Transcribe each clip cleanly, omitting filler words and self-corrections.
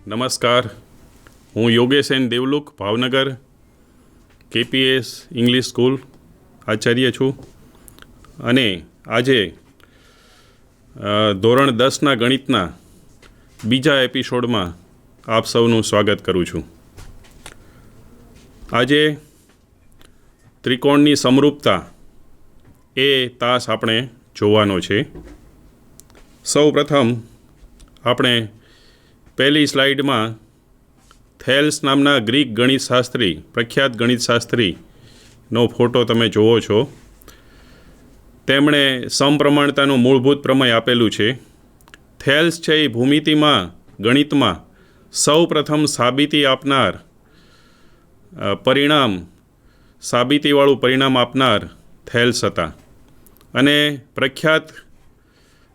નમસ્કાર. હું Yogesh N Devluk, Bhavnagar KPS English school આચાર્ય છું અને આજે ધોરણ 10ના ગણિતના બીજા એપિસોડમાં આપ સૌનું સ્વાગત કરું છું. આજે ત્રિકોણની સમરૂપતા એ તાસ આપણે જોવાનો છે. સૌ પ્રથમ આપણે પહેલી સ્લાઇડમાં થેલ્સ નામના ગ્રીક ગણિતશાસ્ત્રી, પ્રખ્યાત ગણિતશાસ્ત્રીનો ફોટો તમે જુઓ છો. તેમણે સમપ્રમાણતાનું મૂળભૂત પ્રમેય આપેલું છે. થેલ્સ છે એ ભૂમિતિમાં, ગણિતમાં સૌ પ્રથમ સાબિતી આપનાર સાબિતીવાળું પરિણામ આપનાર થેલ્સ હતા. અને પ્રખ્યાત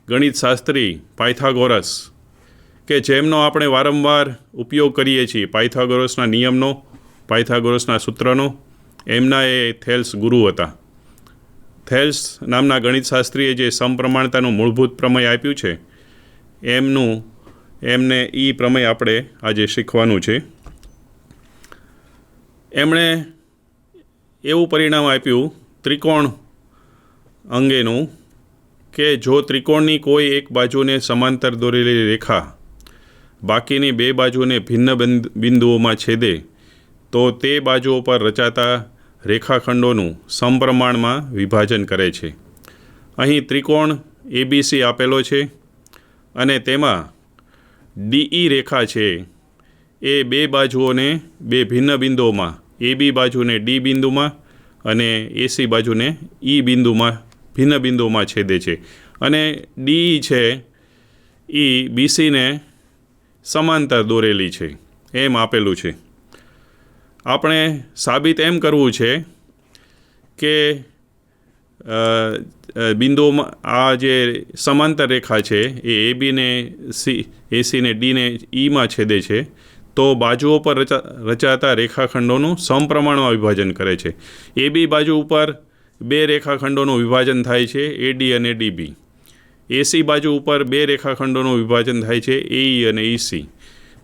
ગણિતશાસ્ત્રી પાયથાગોરસ, કે જેમનો આપણે વારંવાર ઉપયોગ કરીએ છીએ, પાયથાગોરસના નિયમનો, પાયથાગોરસના સૂત્રનો, એમના એ થેલ્સ ગુરુ હતા. થેલ્સ નામના ગણિતશાસ્ત્રીએ જે સમપ્રમાણતાનું મૂળભૂત પ્રમેય આપ્યું છે, એમને એ પ્રમેય આપણે આજે શીખવાનું છે. એમણે એવું પરિણામ આપ્યું ત્રિકોણ અંગેનું કે જો ત્રિકોણની કોઈ એક બાજુને સમાંતર દોરેલી રેખા બાકીની બે બાજુને ભિન્ન બિંદુઓમાં છેદે તો તે બાજુઓ પર રચાતા રેખાખંડોનું સમપ્રમાણમાં વિભાજન કરે છે. અહીં ત્રિકોણ ABC આપેલો છે અને તેમાં DE રેખા છે એ બે બાજુઓને બે ભિન્ન બિંદુઓમાં, AB બાજુને D બિંદુમાં અને AC બાજુને E બિંદુમાં, ભિન્ન બિંદુઓમાં છેદે છે. અને DE છે એ BCને સમાંતર દોરેલી છે એમ આપેલું છે. આપણે સાબિત એમ કરવું છે કે બિંદુઓમાં આ જે સમાંતર રેખા છે એ ABને ACને Dને Eમાં છેદે છે, તો બાજુઓ પર રચાતા રેખાખંડોનું સમપ્રમાણમાં વિભાજન કરે છે. AB બાજુ ઉપર બે રેખાખંડોનું વિભાજન થાય છે, AD અને DB. AC બાજુ ઉપર બે રેખાખંડોનું વિભાજન થાય છે, AE અને EC.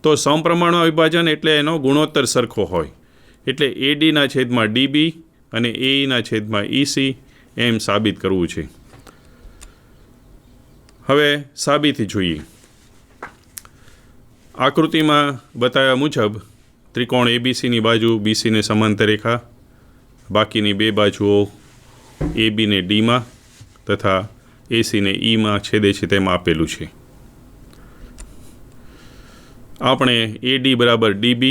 તો સમપ્રમાણમાં વિભાજન એટલે એનો ગુણોત્તર સરખો હોય, એટલે ADના છેદમાં DB અને AEના છેદમાં EC એમ સાબિત કરવું છે. હવે સાબિતી જોઈએ. આકૃતિમાં બતાવ્યા મુજબ ત્રિકોણ ABCની બાજુ BCને સમાંતર રેખા, બાકીની બે બાજુઓ ABને Dમાં તથા ACને Eમાં છેદે છે તેમ આપેલું છે. આપણે AD બરાબર DB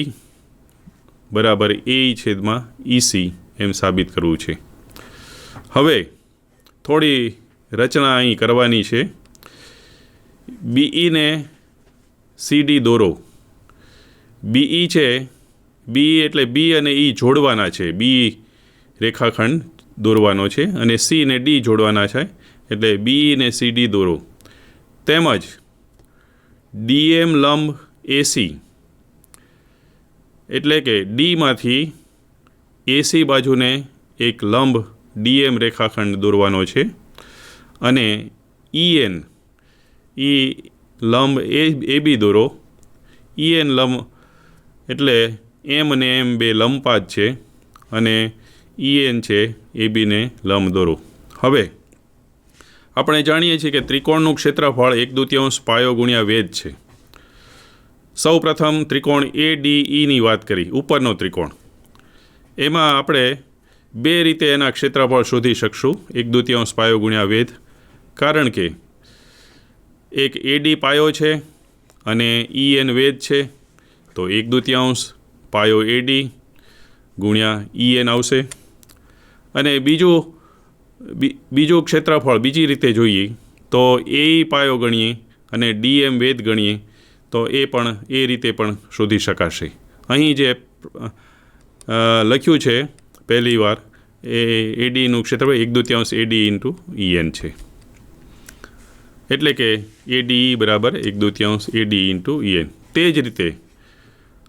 બરાબર AE છેદમાં EC એમ સાબિત કરવું છે. હવે થોડી રચના અહીં કરવાની છે. BE ને CD દોરો. BE છે, BE એટલે B અને E જોડવાના છે, B રેખાખંડ દોરવાનો છે, અને C ને D જોડવાના છે, એટલે BE ને CD દોરો. તેમજ DM લંબ AC, એટલે કે Dમાંથી AC બાજુને એક લંબ DM રેખાખંડ દોરવાનો છે, અને EN લંબ AB દોરો. EN લંબ એટલે M અને M બે લંબપાદ છે, અને EN છે ABને લંબ દોરો. હવે આપણે જાણીએ છીએ કે ત્રિકોણનું ક્ષેત્રફળ 1/2 પાયો ગુણ્યા વેધ છે. સૌ પ્રથમ ત્રિકોણ ADEની વાત કરી, ઉપરનો ત્રિકોણ. એમાં આપણે બે રીતે એના ક્ષેત્રફળ શોધી શકશું, 1/2 પાયો ગુણ્યા વેધ. કારણ કે એક AD પાયો છે અને EN વેધ છે, તો 1/2 પાયો AD ગુણ્યા EN આવશે. અને બીજું ક્ષેત્રફળ બીજી રીતે જોઈએ તો AE પાયો ગણીએ અને DM વેધ ગણીએ તો એ રીતે પણ શોધી શકાશે. અહીં જે લખ્યું છે પહેલી વાર એ ADનું ક્ષેત્રફળ 1/2 AD ઇન્ટુ EN છે, એટલે કે ADE બરાબર 1/2 AD ઇન્ટુ EN. તે જ રીતે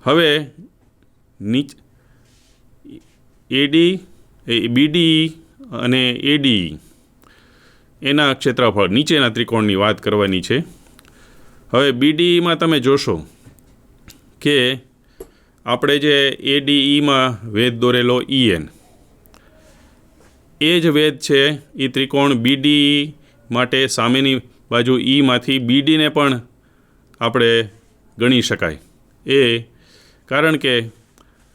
હવે BDE અને ADE એના ક્ષેત્રફળ નીચેના ત્રિકોણની વાત કરવાની છે. હવે BDEમાં તમે જોશો કે આપણે જે ADEમાં વેધ દોરેલો EN એ જ વેધ છે એ ત્રિકોણ BDE માટે સામેની બાજુ ઈમાંથી BDને પણ આપણે ગણી શકાય. એ કારણ કે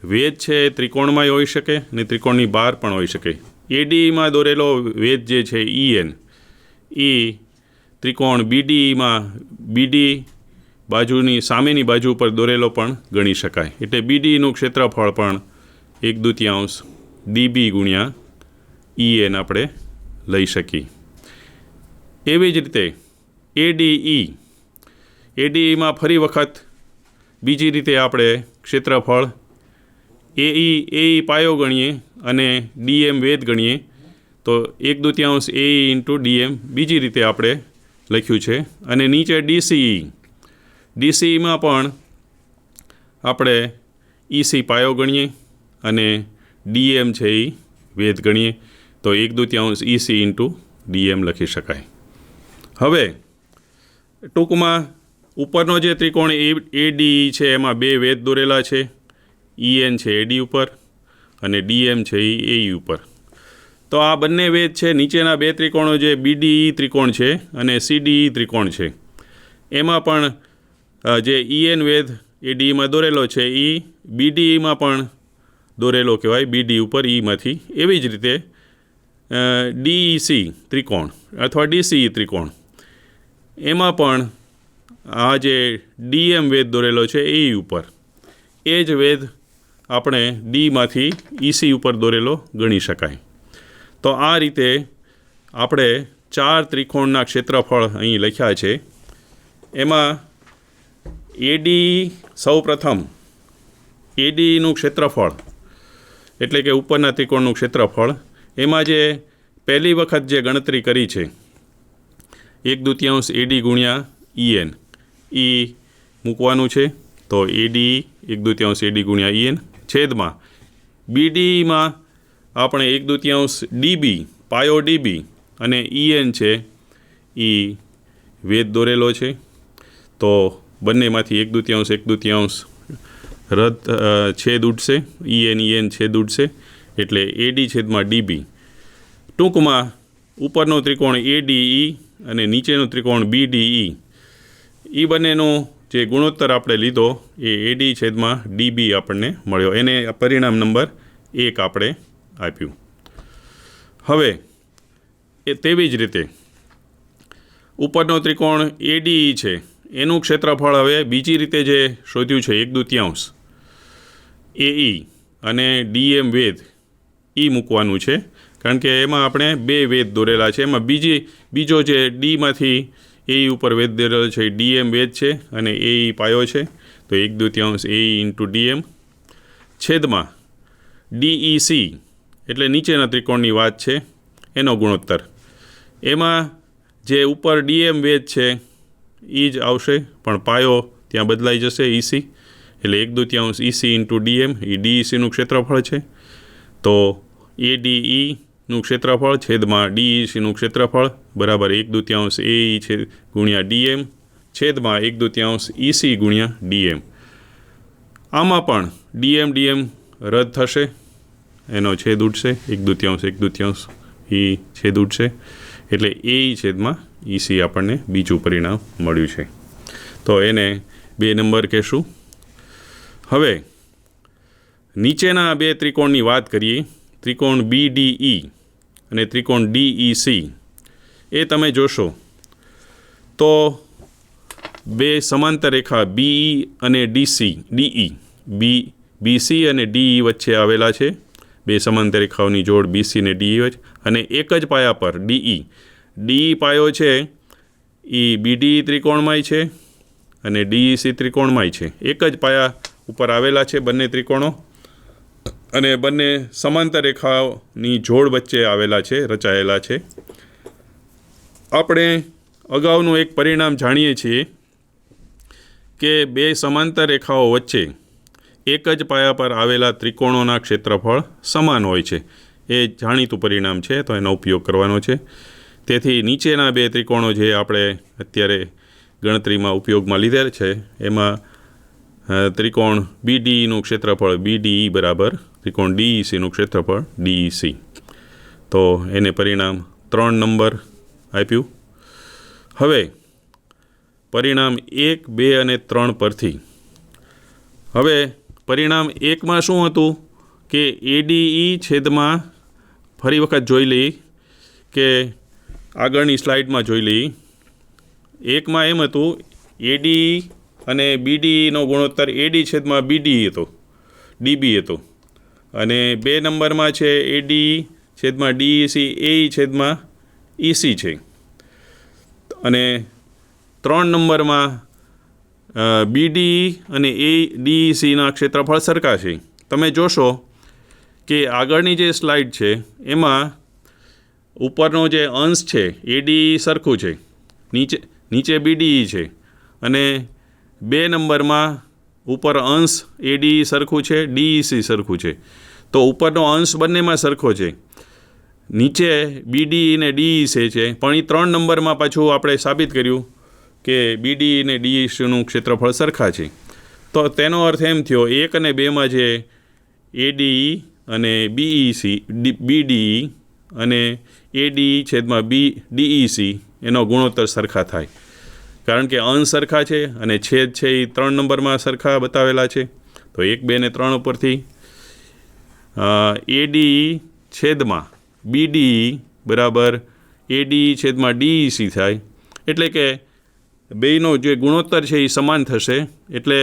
વેધ છે એ ત્રિકોણમાંય હોઈ શકે ને ત્રિકોણની બહાર પણ હોઈ શકે. ADEમાં દોરેલો વેધ જે છે EN એ ત્રિકોણ BDEમાં BD બાજુની સામેની બાજુ પર દોરેલો પણ ગણી શકાય. એટલે BDનું ક્ષેત્રફળ પણ 1/2 DB ગુણ્યા EN આપણે લઈ શકીએ. એવી જ રીતે ADEમાં ફરી વખત બીજી રીતે આપણે ક્ષેત્રફળ AE પાયો ગણીએ અને DM વેધ ગણીએ તો 1/2 AE ઇન્ટુ DM બીજી રીતે આપણે લખ્યું છે. અને નીચે DCEમાં પણ આપણે EC પાયો ગણીએ અને DM છે એ વેધ ગણીએ તો 1/2 EC ઇન્ટુ DM લખી શકાય. હવે ટૂંકમાં ઉપરનો જે ત્રિકોણ ADE છે એમાં બે વેધ દોરેલા છે. EN છે AD ઉપર અને DM છે એ AE ઉપર. તો આ બંને વેધ છે નીચેના બે ત્રિકોણો જે BDE ત્રિકોણ છે અને CDE ત્રિકોણ છે એમાં પણ જે EN વેધ ADEમાં દોરેલો છે એ BDEમાં પણ દોરેલો કહેવાય BD ઉપર ઈમાંથી. એવી જ રીતે DEC ત્રિકોણ અથવા DCE ત્રિકોણ એમાં પણ આ જે DM વેધ દોરેલો છે AE ઉપર એ જ વેધ આપણે Dમાંથી EC ઉપર દોરેલો ગણી શકાય. તો આ રીતે આપણે 4 ત્રિકોણના ક્ષેત્રફળ અહીં લખ્યા છે. એમાં ADE સૌ પ્રથમ ADEનું ક્ષેત્રફળ એટલે કે ઉપરના ત્રિકોણનું ક્ષેત્રફળ એમાં જે પહેલી વખત જે ગણતરી કરી છે 1/2 AD ગુણ્યા EN એ મૂકવાનું છે. તો ADE 1/2 AD ગુણ્યા EN છેદમાં BDEમાં આપણે 1/2 DB પાયો DB અને EN છે એ વેધ દોરેલો છે. તો બંનેમાંથી 1/2 રદ છેદ ઉડશે. EN છેદ ઉડશે એટલે AD છેદમાં DB. ટૂંકમાં ઉપરનો ત્રિકોણ ADE અને નીચેનો ત્રિકોણ BDE એ બંનેનો જે ગુણોત્તર આપણે લીધો એ AD છેદમાં DB આપણને મળ્યો. એને પરિણામ નંબર 1 આપણે આપ્યું. હવે તેવી જ રીતે ઉપરનો ત્રિકોણ ADE છે એનું ક્ષેત્રફળ હવે બીજી રીતે જે શોધ્યું છે 1/2 AE અને DM વેધ એ મૂકવાનું છે. કારણ કે એમાં આપણે બે વેધ દોરેલા છે. એમાં બીજો જે Dમાંથી AE ઉપર વેધ દોરેલો છે DM વેધ છે અને AE પાયો છે. તો 1/2 AE ઇન્ટુ DM છેદમાં DEC એટલે નીચેના ત્રિકોણની વાત છે એનો ગુણોત્તર. એમાં જે ઉપર DM વેધ છે એ જ આવશે પણ પાયો ત્યાં બદલાઈ જશે EC એટલે 1/2 EC ઇન્ટુ DM એ DECનું ક્ષેત્રફળ છે. તો ADEનું ક્ષેત્રફળ છેદમાં DECનું ક્ષેત્રફળ બરાબર 1/2 AE છે ગુણ્યા DM છેદમાં 1/2 EC ગુણ્યા DM. આમાં પણ DM રદ થશે એનો છેદ ઉડશે 1/2 એ છેદ ઉડશે એટલે AE છેદમાં EC આપણને બીજું પરિણામ મળ્યું છે. તો એને 2 નંબર કહેશું. હવે નીચેના બે ત્રિકોણની વાત કરીએ. ત્રિકોણ BDE અને ત્રિકોણ DEC એ તમે જોશો તો બે સમાંતર રેખા BE અને BC અને DE વચ્ચે આવેલા છે. બે સમાંતર રેખાઓની જોડ BC અને DE વચ્ચે અને એક જ પાયા પર DE પાયો છે એ BDE ત્રિકોણમાંય છે અને DEC ત્રિકોણમાંય છે. એક જ પાયા ઉપર આવેલા છે બંને ત્રિકોણો અને બંને સમાંતર રેખાઓની જોડ વચ્ચે આવેલા છે રચાયેલા છે. આપણે અગાઉનું એક પરિણામ જાણીએ છીએ કે બે સમાંતર રેખાઓ વચ્ચે એક જ પાયા પર આવેલા ત્રિકોણોના ક્ષેત્રફળ સમાન હોય છે. એ જાણીતું પરિણામ છે તો એનો ઉપયોગ કરવાનો છે. તેથી નીચેના બે ત્રિકોણો જે આપણે અત્યારે ગણતરીમાં ઉપયોગમાં લીધેલ છે એમાં ત્રિકોણ BDEનું ક્ષેત્રફળ BDE બરાબર ત્રિકોણ DECનું ક્ષેત્રફળ DEC. તો એને પરિણામ 3 નંબર આપ્યું. હવે પરિણામ 1, 2 અને 3 પરથી હવે પરિણામ 1માં શું હતું કે ADE છેદમાં ફરી વખત જોઈ લઈ કે આગળની સ્લાઇડમાં જોઈ લઈ. 1માં એમ હતું ADE અને BDEનો ગુણોત્તર AD છેદમાં BDE હતો, DB હતો. અને 2 નંબરમાં છે ADE છેદમાં DEC AE છેદમાં EC છે. અને 3 નંબરમાં BDE અને DECના ક્ષેત્રફળ સરખા છે. તમે જોશો કે આગળની જે સ્લાઇડ છે એમાં ઉપરનો જે અંશ છે ADE સરખું છે, નીચે BDE છે. અને 2 નંબરમાં ઉપર અંશ ADE સરખું છે, DEC સરખું છે. તો ઉપરનો અંશ બંનેમાં સરખો છે, નીચે BDE ને DEC છે. પણ એ 3 નંબરમાં પાછું આપણે સાબિત કર્યું કે BDE ને DECનું ક્ષેત્રફળ સરખા છે. તો તેનો અર્થ એમ થયો 1 અને 2માં જે ADE અને BDE અને ADE છેદમાં DEC એનો ગુણોત્તર સરખા થાય, કારણ કે અંશ સરખા છે અને છેદ છે એ 3 નંબરમાં સરખા બતાવેલા છે. તો 1, 2 અને 3 ઉપરથી ADE છેદમાં BDE બરાબર ADE છેદમાં DEC થાય. એટલે કે બેયનો જે ગુણોત્તર છે એ સમાન થશે. એટલે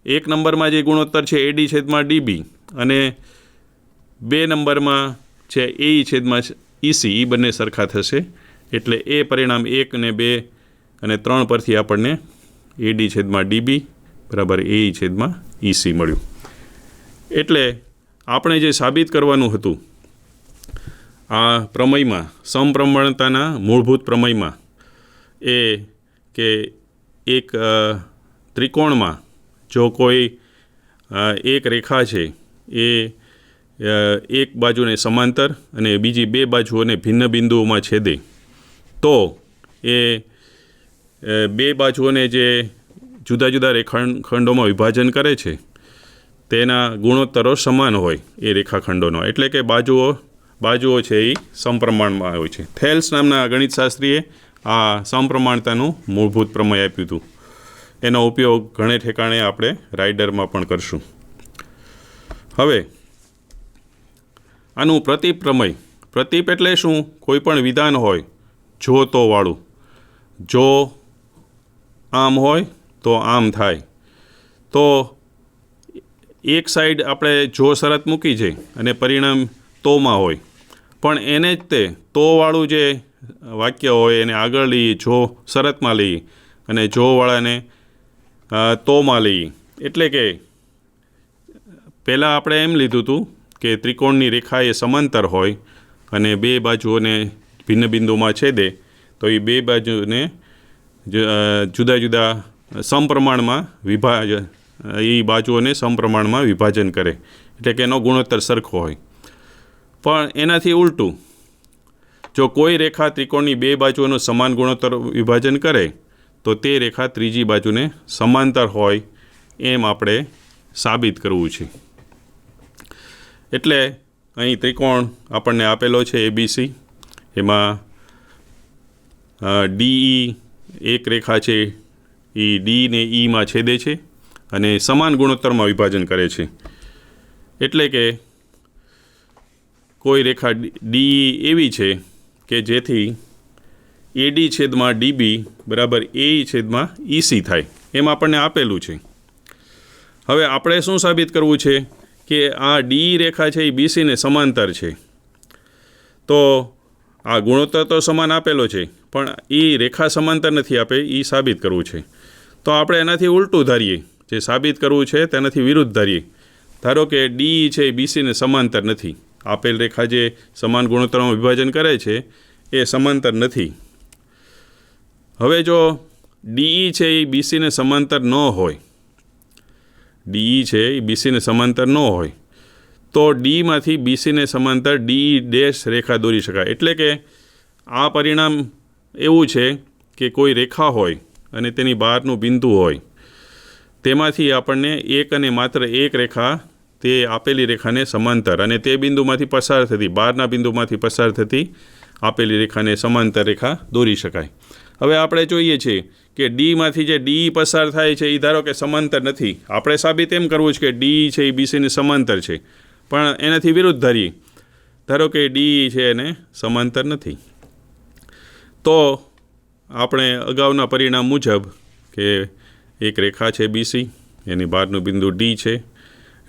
1 નંબરમાં જે ગુણોત્તર છે AD છેદમાં DB અને 2 નંબરમાં છે AE છેદમાં EC, એ બંને સરખા થશે. એટલે એ પરિણામ 1 અને 2 અને 3 પરથી આપણને AD છેદમાં DB બરાબર AE છેદમાં EC મળ્યું. એટલે આપણે જે સાબિત કરવાનું હતું આ પ્રમેયમાં, સમપ્રમાણતાના મૂળભૂત પ્રમેયમાં, એ કે એક ત્રિકોણમાં જો કોઈ એક રેખા છે એ એક બાજુને સમાંતર અને બીજી 2 બાજુઓને ભિન્ન બિંદુઓમાં છેદે, તો એ 2 બાજુઓને જે જુદા જુદા રેખાખંડોમાં વિભાજન કરે છે તેના ગુણોત્તરો સમાન હોય એ રેખાખંડોનો. એટલે કે બાજુઓ છે એ સમપ્રમાણમાં હોય છે. થેલ્સ નામના ગણિતશાસ્ત્રીએ આ સમપ્રમાણતાનું મૂળભૂત પ્રમેય આપ્યું હતું. એનો ઉપયોગ ઘણે ઠેકાણે આપણે રાઇડરમાં પણ કરશું. હવે આનું પ્રતીપ પ્રમેય. પ્રતીપ એટલે શું? કોઈ પણ વિધાન હોય જો તો વાળું. જો આમ હોય તો આમ થાય. તો એક સાઈડ આપણે જો શરત મૂકી છે અને પરિણામ તોમાં હોય, પણ એને જ તે તોવાળું જે વાક્ય હોય એને આગળ લઈએ, જો શરતમાં લઈએ અને જોવાળાને તોમાં લઈએ. એટલે કે પહેલાં આપણે એમ લીધું હતું કે ત્રિકોણની રેખા એ સમાંતર હોય અને 2 બાજુઓને ભિન્ન બિંદુમાં છેદે, તો એ 2 બાજુને જુદા જુદા સમપ્રમાણમાં એ બાજુઓને સમપ્રમાણમાં વિભાજન કરે. એટલે કે એનો ગુણોત્તર સરખો હોય. પણ એનાથી ઉલટું, જો કોઈ રેખા ત્રિકોણની 2 બાજુઓનું સમાન ગુણોત્તર વિભાજન કરે તો તે રેખા ત્રીજી બાજુને સમાંતર હોય એમ આપણે સાબિત કરવું છે. એટલે અહીં ત્રિકોણ આપણને આપેલો છે ABC. એમાં DE એક રેખા છે એ D ને Eમાં છેદે છે અને સમાન ગુણોત્તરમાં વિભાજન કરે છે. એટલે કે કોઈ રેખા DE એવી છે કે જેથી AD છેદમાં DB બરાબર AE છેદમાં EC થાય, એમ આપણને આપેલું છે. હવે આપણે શું સાબિત કરવું છે કે આ DE રેખા છે એ BCને સમાંતર છે. તો આ ગુણોત્તર તો સમાન આપેલો છે, પણ એ રેખા સમાંતર નથી આપે, એ સાબિત કરવું છે. તો આપણે એનાથી ઉલટું ધારીએ, જે સાબિત કરવું છે તેનાથી વિરુદ્ધ ધારીએ. ધારો કે DE છે એ BCને સમાંતર નથી. આપેલ રેખા જે સમાન ગુણોત્તરમાં વિભાજન કરે છે એ સમાંતર નથી. હવે જો DE છે એ BCને સમાંતર ન હોય, DE છે એ BCને સમાંતર ન હોય, તો Dમાંથી BCને સમાંતર DE ડેશ રેખા દોરી શકાય. એટલે કે આ પરિણામ એવું છે કે કોઈ રેખા હોય અને તેની બહારનું બિંદુ હોય, તેમાંથી આપણને એક અને માત્ર એક રેખા તે આપેલી રેખાને સમાંતર અને તે બિંદુમાંથી પસાર થતી બહારના બિંદુમાંથી પસાર થતી આપેલી રેખાને સમાંતર રેખા દોરી શકાય. હવે આપણે જોઈએ છીએ કે ડીમાંથી જે ડી પસાર થાય છે એ ધારો કે સમાંતર નથી. આપણે સાબિત એમ કરવું છે કે ડી છે એ બીસીને સમાંતર છે, પણ એનાથી વિરુદ્ધ ધારીએ. ધારો કે ડી છે એને સમાંતર નથી, તો આપણે અગાઉના પરિણામ મુજબ કે એક રેખા છે બીસી, એની બહારનું બિંદુ ડી છે,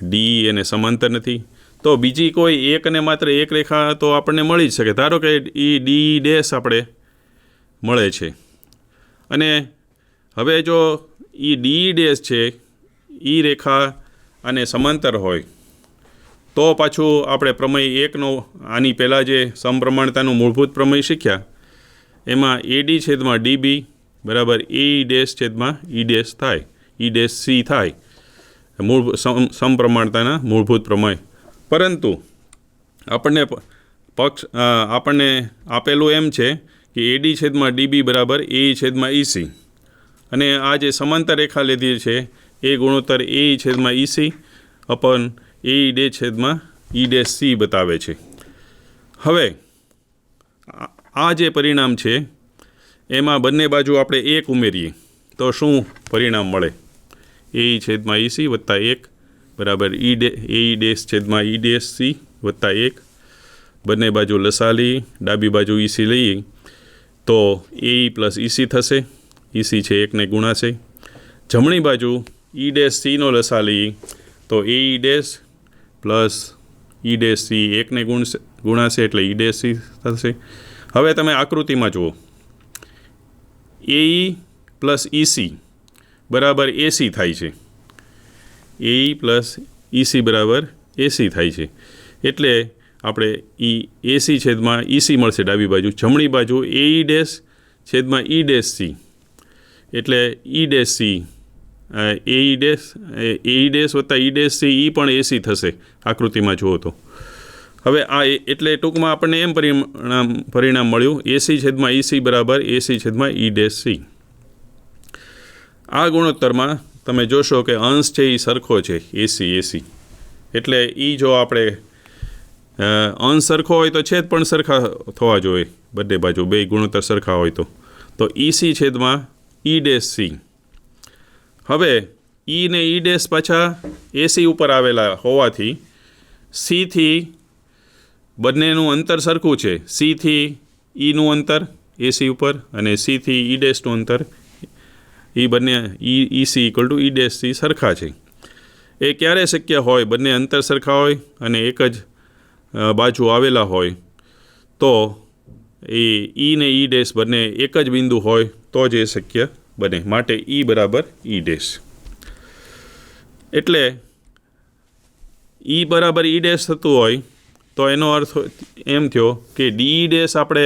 ડી એને સમાંતર નથી, તો બીજી કોઈ એક અને માત્ર એક રેખા તો આપણને મળી જ શકે. ધારો કે ડી ડેશ આપણે મળે છે, અને હવે જો ડી ડેશ છે એ રેખા અને સમાંતર હોય તો પાછું આપણે પ્રમેય એકનો આની પહેલાં જે સમપ્રમાણતાનું મૂળભૂત પ્રમેય શીખ્યા એમાં એડી છેદમાં ડીબી બરાબર એ ડેશ છેદમાં ઈ ડેશ થાય, ઈ ડેશ સી થાય, સમપ્રમાણતાના મૂળભૂત પ્રમેય. પરંતુ આપણને આપેલું એમ છે કે એડી છેદમાં ડીબી બરાબર એ છેદમાં ઈસી, અને આ જે સમાંતર રેખા લીધી છે એ ગુણોત્તર એ છેદમાં ઈસી અપન એ ડે છેદમાં ઈ ડેશ સી બતાવે છે. હવે આ જે પરિણામ છે એમાં બંને બાજુ આપણે એક ઉમેરીએ તો શું પરિણામ મળે? એ છેદમાં ઈસી વત્તા એક બરાબર એ ડેશ છેદમાં ઈ ડેશ સી વત્તા એક. બંને બાજુ લસા લઈએ, ડાબી બાજુ ઈસી લઈએ તો એ પ્લસ ઈસી થશે, ઈસી છે એકને ગુણાશે. જમણી બાજુ ઈ ડેશ સીનો લસા લઈએ તો એ E dash plus E dash C એકને ગુણાશે એટલે ઈ ડેશ સી થશે. હવે તમે આકૃતિમાં જુઓ, એઈ પ્લસ ઈસી બરાબર એસી થાય છે, એઈ પ્લસ ઈસી બરાબર એસી થાય છે, એટલે આપણે એસી છેદમાં ઈસી મળશે ડાબી બાજુ. જમણી બાજુ એઈ ડેશ છેદમાં ઈ ડેશ સી એટલે ઈ ડેશ સી, એઈ ડેશ વત્તા ઈ ડેશ સી ઈ પણ એસી થશે આકૃતિમાં જુઓ તો. હવે આ એટલે ટૂંકમાં આપણને એમ પરિણામ મળ્યું એસી છેદમાં ઈસી બરાબર એસી છેદમાં ઈ ડેશ સી. આ ગુણોત્તરમાં તમે જોશો કે અંશ છે એ સરખો છે, એસી, એટલે એ જો આપણે અંશ સરખો હોય તો છેદ પણ સરખા થવા જોઈએ, બંને બાજુ બે ગુણોત્તર સરખા હોય તો ઈસી છેદમાં ઈ ડેશ સી. હવે ઈ ને ઈ ડેશ પાછા એસી ઉપર આવેલા હોવાથી સીથી બંનેનું અંતર સરખું છે. સીથી ઈનું અંતર એસી ઉપર અને સીથી ઈ ડેશનું અંતર એ બંને EC equal to E dash C સરખા છે. એ ક્યારે શક્ય હોય? બંને અંતર સરખા હોય અને એક જ બાજુ આવેલા હોય તો એ ઈ ને ઈ ડેશ બંને એક જ બિંદુ હોય તો જ એ શક્ય બને. માટે ઈ બરાબર ઈ ડેશ. એટલે ઈ બરાબર ઈ ડેશ થતું હોય તો એનો અર્થ એમ થયો કે ડી ડેશ આપણે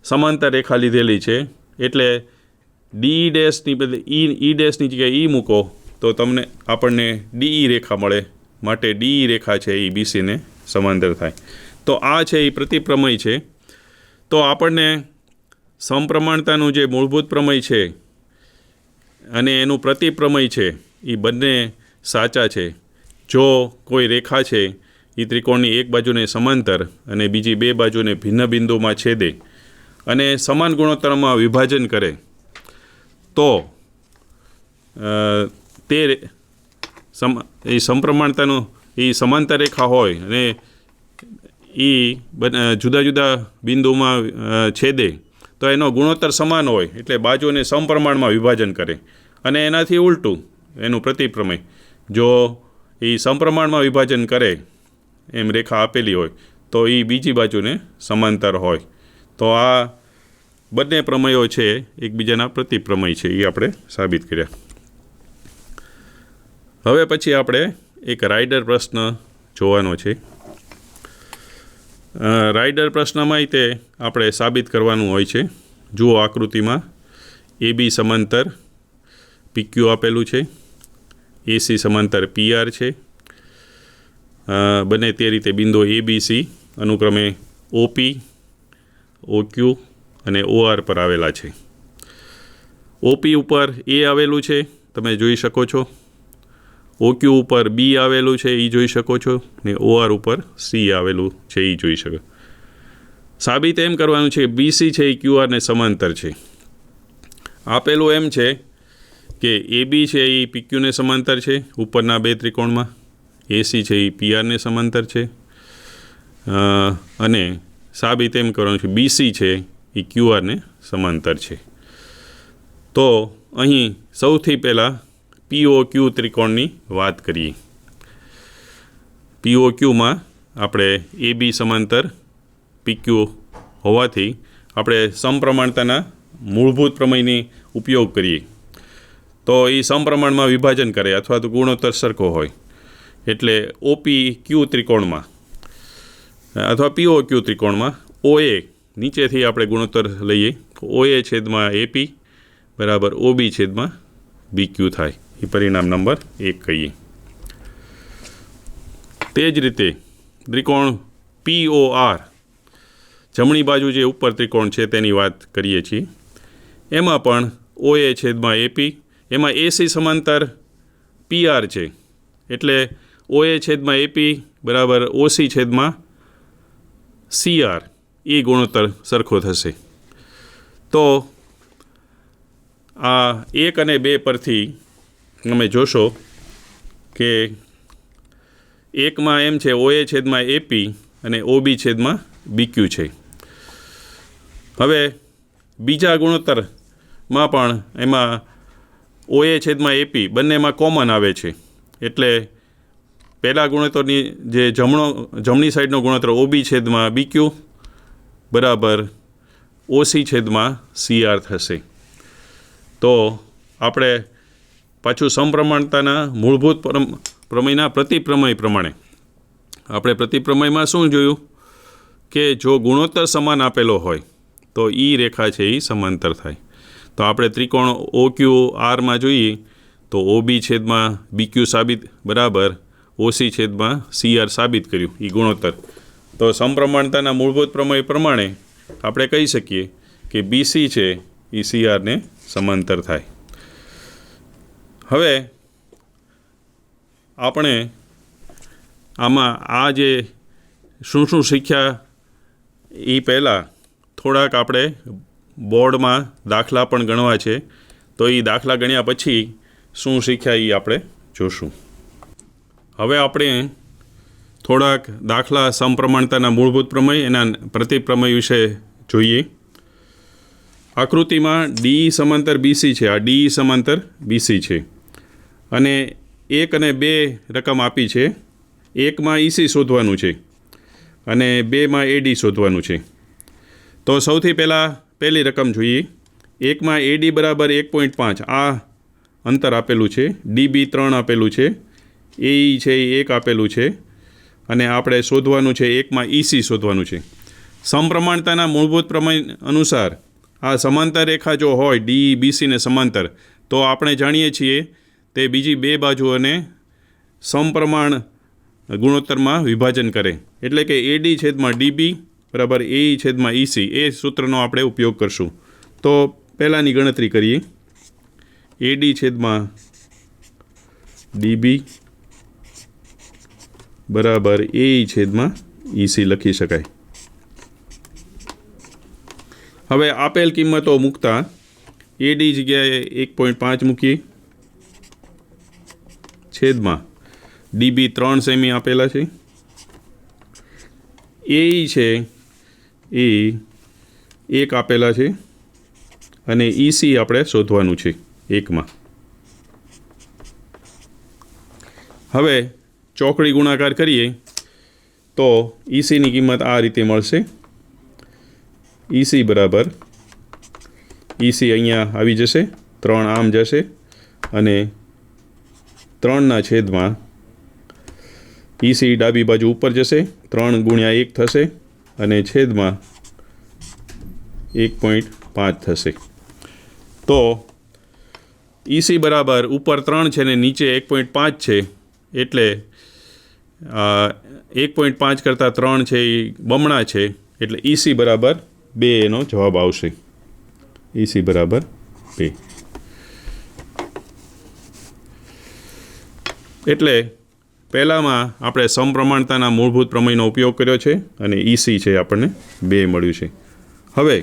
સમાંતર રેખા લીધેલી છે, એટલે ડી ડેશની બદલે ઈ ડેશની જગ્યાએ ઈ મૂકો તો આપણને ડીઈ રેખા મળે. માટે ડીઈ રેખા છે એ બીસીને સમાંતર થાય. તો આ છે એ પ્રતિપ્રમેય છે. તો આપણને સમપ્રમાણતાનું જે મૂળભૂત પ્રમેય છે અને એનું પ્રતિપ્રમેય છે એ બંને સાચા છે. જો કોઈ રેખા છે એ ત્રિકોણની એક બાજુને સમાંતર અને બીજી બે બાજુને ભિન્ન બિંદુમાં છેદે અને સમાન ગુણોત્તરમાં વિભાજન કરે તો એ સમપ્રમાણતાનું એ સમાંતર રેખા હોય અને એ જુદા જુદા બિંદુમાં છેદે તો એનો ગુણોત્તર સમાન હોય, એટલે બાજુને સમપ્રમાણમાં વિભાજન કરે. અને એનાથી ઉલટું એનું પ્રતિપ્રમેય, જો એ સમપ્રમાણમાં વિભાજન કરે એમ રેખા આપેલી હોય તો એ બીજી બાજુને સમાંતર હોય. તો આ બંને પ્રમેયો છે એકબીજાના પ્રતિપ્રમેય છે, એ આપણે સાબિત કર્યા. હવે પછી આપણે એક રાઇડર પ્રશ્ન જોવાનો છે. રાઇડર પ્રશ્નમાં તે આપણે સાબિત કરવાનું હોય છે. જુઓ આકૃતિમાં એ બી સમાંતર પીક્યુ આપેલું છે, એસી સમાંતર પીઆર છે. બને તે રીતે બિંદુ એબીસી અનુક્રમે ઓપી, ઓક્યુ અને ઓઆર પર આવેલા છે. ઓપી ઉપર એ આવેલું છે, તમે જોઈ શકો છો, OQ ઉપર B આવેલું છે એ જોઈ શકો છો, ને OR ઉપર C આવેલું છે એ જોઈ શકો. સાબિત એમ કરવાનું છે કે BC છે એ QR ને સમાંતર છે. આપેલું એમ છે કે AB છે એ PQ ને સમાંતર છે ઉપરના બે ત્રિકોણમાં, AC છે એ PR ને સમાંતર છે, અને સાબિત એમ કરવાનું છે BC છે એ QR ને સમાંતર છે. તો અહીં સૌથી પહેલાં POQ ત્રિકોણની વાત કરીએ. POQમાં આપણે AB સમાંતર PQ હોવાથી આપણે સમપ્રમાણતાના મૂળભૂત પ્રમેયની ઉપયોગ કરીએ તો એ સમપ્રમાણમાં વિભાજન કરે અથવા તો ગુણોત્તર સરખો હોય. એટલે OPQ ત્રિકોણમાં અથવા POQ ત્રિકોણમાં OA નીચેથી આપણે ગુણોત્તર લઈએ, OA છેદમાં AP બરાબર OB છેદમાં BQ થાય. એ પરિણામ નંબર 1 કહીએ. તે જ રીતે ત્રિકોણ POR જમણી બાજુ જે ઉપર ત્રિકોણ છે તેની વાત કરીએ છીએ. એમાં પણ OA છેદમાં AP, એમાં AC સમાંતર PR છે એટલે OA છેદમાં AP બરાબર OC છેદમાં CR એ ગુણોત્તર સરખો થશે. તો આ 1 અને 2 પરથી તમે જોશો કે એકમાં એમ છે OA છેદમાં AP અને OB છેદમાં BQ છે. હવે બીજા ગુણોત્તરમાં પણ એમાં OA છેદમાં AP બંનેમાં કોમન આવે છે એટલે પહેલા ગુણોત્તરની જે જમણી સાઈડનો ગુણોત્તર OB છેદમાં BQ બરાબર OC છેદમાં CR થશે. તો આપણે પાછું સમપ્રમાણતાના મૂળભૂત પ્રમેયના પ્રતિપ્રમેય પ્રમાણે આપણે પ્રતિપ્રમેયમાં શું જોયું કે જો ગુણોત્તર સમાન આપેલો હોય તો એ રેખા છે એ સમાંતર થાય. તો આપણે ત્રિકોણ OQRમાં જોઈએ તો OB છેદમાં BQ સાબિત બરાબર OC છેદમાં CR સાબિત કર્યું એ ગુણોત્તર. તો સમપ્રમાણતાના મૂળભૂત પ્રમેય પ્રમાણે આપણે કહી શકીએ કે BC છે એ CR ને સમાંતર થાય. હવે આપણે આમાં આ જે શું શું શીખ્યા એ પહેલાં થોડાક આપણે બોર્ડમાં દાખલા પણ ગણવા છે, તો એ દાખલા ગણ્યા પછી શું શીખ્યા એ આપણે જોશું. હવે આપણે થોડાક દાખલા સમપ્રમાણતાના મૂળભૂત પ્રમેય એના પ્રતિપ્રમેય વિશે જોઈએ. આકૃતિમાં D સમાંતર BC છે, આ D સમાંતર BC છે અને 1 અને 2 રકમ આપી છે. 1માં EC શોધવાનું છે અને 2માં AD શોધવાનું છે. તો સૌથી પહેલાં પહેલી રકમ જોઈએ. 1માં AD બરાબર 1.5 આ અંતર આપેલું છે, DB 3 આપેલું છે, AE છે એ 1 આપેલું છે અને આપણે શોધવાનું છે 1માં EC શોધવાનું છે. સમપ્રમાણતાના મૂળભૂત પ્રમેય અનુસાર આ સમાંતર રેખા જો હોય DBC ને સમાંતર તો આપણે જાણીએ છીએ તે બીજી બે બાજુઓને સમપ્રમાણ ગુણોત્તરમાં વિભાજન કરે. એટલે કે AD છેદમાં DB બરાબર AE છેદમાં EC એ સૂત્રનો આપણે ઉપયોગ કરશું. તો પહેલાંની ગણતરી કરીએ. AD છેદમાં DB બરાબર AE છેદમાં EC લખી શકાય. હવે આપેલ કિંમતો મૂકતા AD જગ્યાએ 1.5 મૂકીએ છેદમાં DB 3 સેમી આપેલા છે, AE છે એ 1 આપેલા છે અને EC આપણે શોધવાનું છે 1માં. હવે ચોકડી ગુણાકાર કરીએ તો ECની કિંમત આ રીતે મળશે. EC બરાબર EC અહીંયા આવી જશે, 3 આમ જશે અને 3ના છેદમાં EC ડાબી બાજુ ઉપર જશે, 3 ગુણ્યા 1 થશે અને છેદમાં 1.5 થશે. તો EC બરાબર ઉપર 3 છે ને નીચે 1.5 છે એટલે 1.5 કરતાં 3 છે એ બમણા છે એટલે EC બરાબર 2 એનો જવાબ આવશે. EC બરાબર 2. એટલે પહેલામાં આપણે સમપ્રમાણતાના મૂળભૂત પ્રમેયનો ઉપયોગ કર્યો છે અને EC છે આપણને 2 મળ્યું છે. હવે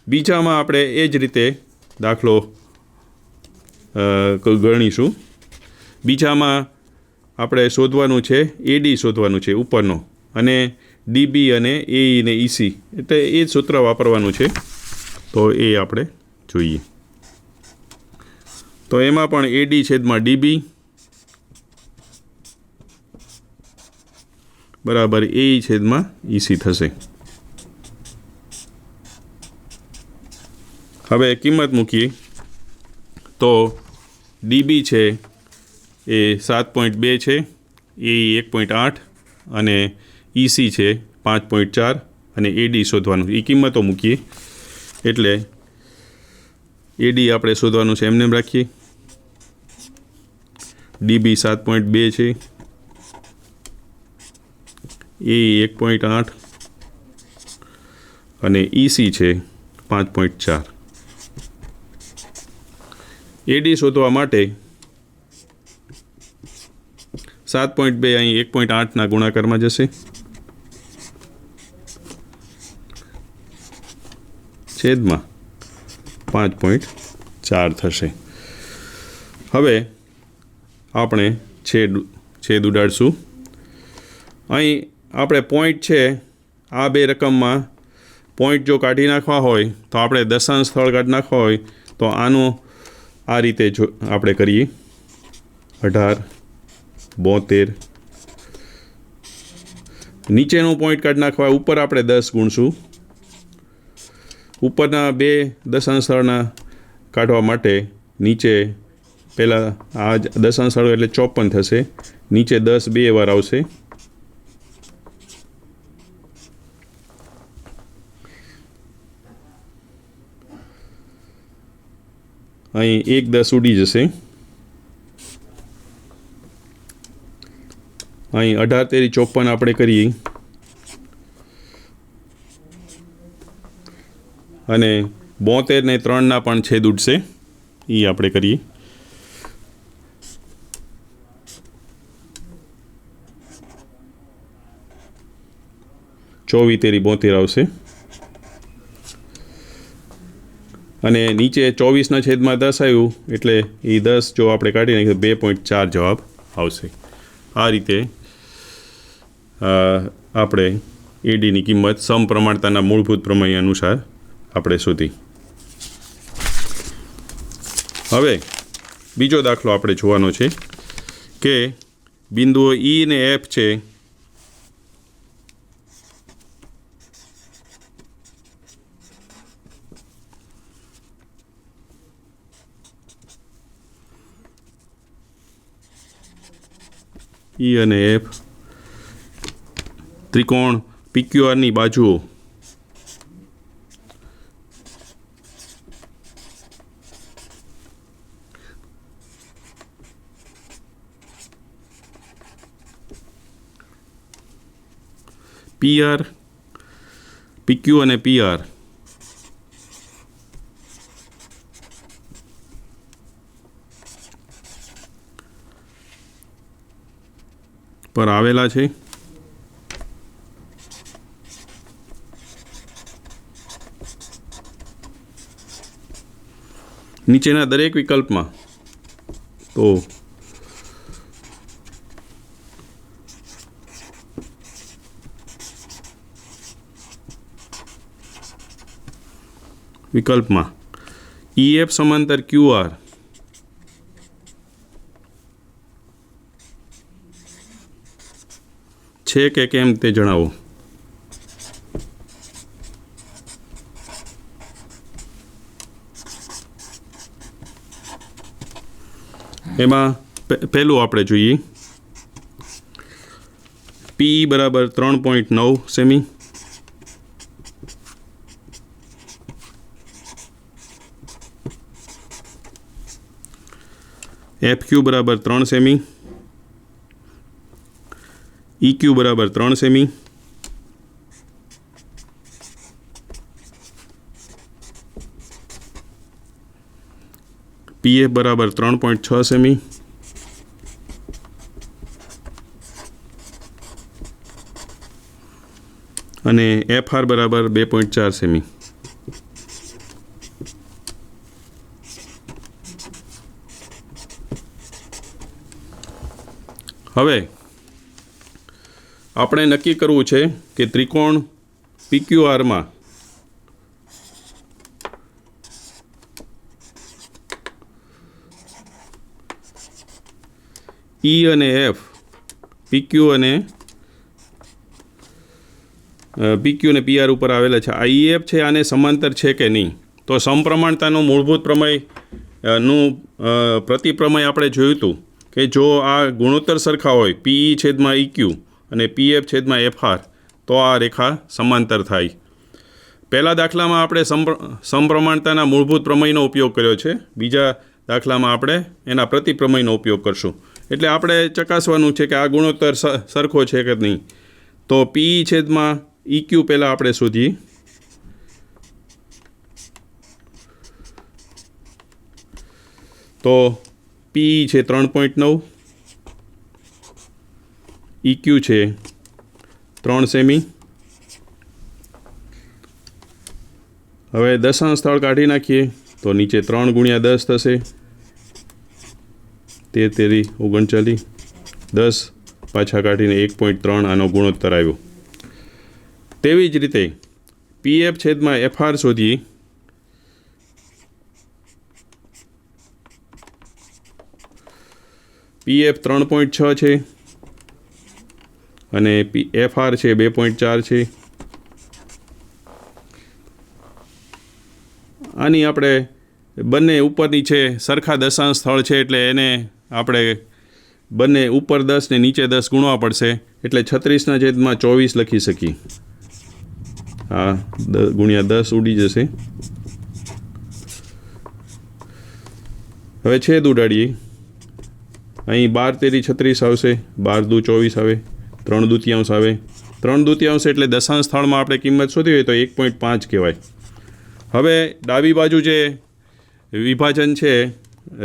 બીજામાં આપણે એ જ રીતે દાખલો ગણીશું. બીજામાં આપણે શોધવાનું છે AD શોધવાનું છે ઉપરનો, અને DB અને AE ને EC એટલે એ જ સૂત્ર વાપરવાનું છે. તો એ આપણે જોઈએ. તો એમાં પણ AD છેદમાં DB બરાબર AE છેદમાં EC થશે. હવે કિંમત મૂકીએ તો DB છે એ 7.2 છે, AE 1.8 અને EC છે 5.4 અને AD શોધવાનું. એ કિંમતો મૂકીએ એટલે AD આપણે શોધવાનું છે, એમને રાખીએ. DB 7.2 છે, AE 1.8 અને EC છે 5.4. AD શોધવા માટે 7.2 અહીં 1.8ના ગુણાકારમાં જશે, છેદમાં 5.4 થશે. હવે આપણે છેદ ઉડાડશું. અહીં આપણે પોઈન્ટ છે, આ બે રકમમાં પોઈન્ટ જો કાઢી નાખવા હોય તો આપણે દશાંશ સ્થળ કાઢી નાખવા હોય તો આનું આ રીતે જો આપણે કરીએ 18, 72. નીચેનું પોઈન્ટ કાઢી નાખવા ઉપર આપણે 10 ગુણશું. ઉપરના બે દશાંશ સ્થળના કાઢવા માટે નીચે પહેલાં આ દશાંશ સ્થળો એટલે 54 થશે, નીચે 10 બે વાર આવશે. અહીં 1 10 ઉડી જશે. અહીં 18 તેરી 54 આપણે કરીએ અને 72 ને 3ના પણ છેદ ઉડશે, એ આપણે કરીએ. ચોવીસ તેરી 72 આવશે અને નીચે 24ના છેદમાં 10 આવ્યું એટલે એ 10 જો આપણે કાઢી નાખીએ 2.4 જવાબ આવશે. આ રીતે આપણે ADની કિંમત સમપ્રમાણતાના મૂળભૂત પ્રમેય અનુસાર આપણે શોધી. હવે બીજો દાખલો આપણે જોવાનો છે કે બિંદુઓ E ને F છે, E અને F ત્રિકોણ PQRની બાજુઓ PR, PQ અને PR પર આવેલા છે. નીચેના દરેક વિકલ્પમાં તો વિકલ્પમાં EF સમાંતર QR છે કે કેમ તે જણાવો. એમાં પહેલું આપણે જોઈએ PE બરાબર 3.9 સેમી, FQ બરાબર 3 સેમી, EQ બરાબર 3 સેમી, PF બરાબર 3.6 સેમી, અને FR બરાબર 2.4 સેમી. હવે આપણે નક્કી કરવું છે કે ત્રિકોણ PQRમાં E અને F PQ અને PR ઉપર આવેલા છે. આ EF છે આને સમાંતર છે કે નહીં. તો સમપ્રમાણતાનું મૂળભૂત પ્રમેયનું પ્રતિપ્રમેય આપણે જોયું હતું કે જો આ ગુણોત્તર સરખા હોય PE/EQ અને PF/FR તો આ રેખા સમાંતર થાય. પહેલા દાખલામાં આપણે સમપ્રમાણતાના મૂળભૂત પ્રમેયનો ઉપયોગ કર્યો છે. બીજા દાખલામાં આપણે એના પ્રતિપ્રમેયનો ઉપયોગ કરશું. એટલે આપણે ચકાસવાનું છે કે આ ગુણોત્તર સરખો છે કે નહીં. તો PE/EQ પહેલાં આપણે શોધીએ. તો PE છે 3.9, EQ છે 3 સેમી. હવે દશાંશ સ્થળ કાઢી નાખીએ તો નીચે 3 × 10 થશે, 13 39, 10 પાછા કાઢીને 1.3 આનો ગુણોત્તર આવ્યો. તેવી જ રીતે PF/FR શોધીએ. PF 3.6 છે અને FR છે 2.4 છે. આની આપણે બંને ઉપર નીચે સરખા દશાંશ સ્થળ છે એટલે એને આપણે બંને ઉપર 10 ને નીચે 10 ગુણવા પડશે. એટલે 36/24 લખી શકીએ. હા, × 10 ઉડી જશે. હવે છેદ ઉડાડીએ. અહીં 12 તેરી 36 આવશે, 12 દુ 24 આવે, 3/2 આવે. 3/2 એટલે દશાંશ સ્થળમાં આપણે કિંમત શોધી હોય તો 1.5 કહેવાય. હવે ડાબી બાજુ જે વિભાજન છે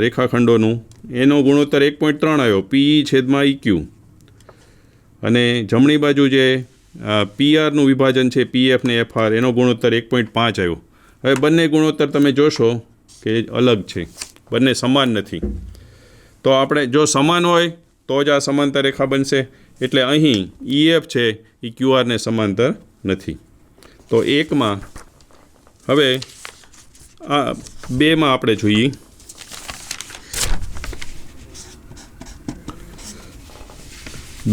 રેખાખંડોનું એનો ગુણોત્તર 1.3 આવ્યો PE/EQ અને જમણી બાજુ જે PRનું વિભાજન છે PF ને FR એનો ગુણોત્તર 1.5 આવ્યો. હવે બંને ગુણોત્તર તમે જોશો કે અલગ છે, બંને સમાન નથી. તો આપણે જો સમાન હોય તો જ આ સમાંતર રેખા બનશે. એટલે અહીં EF છે એ QR ને સમાંતર નથી. તો 1માં હવે આ 2માં આપણે જોઈએ.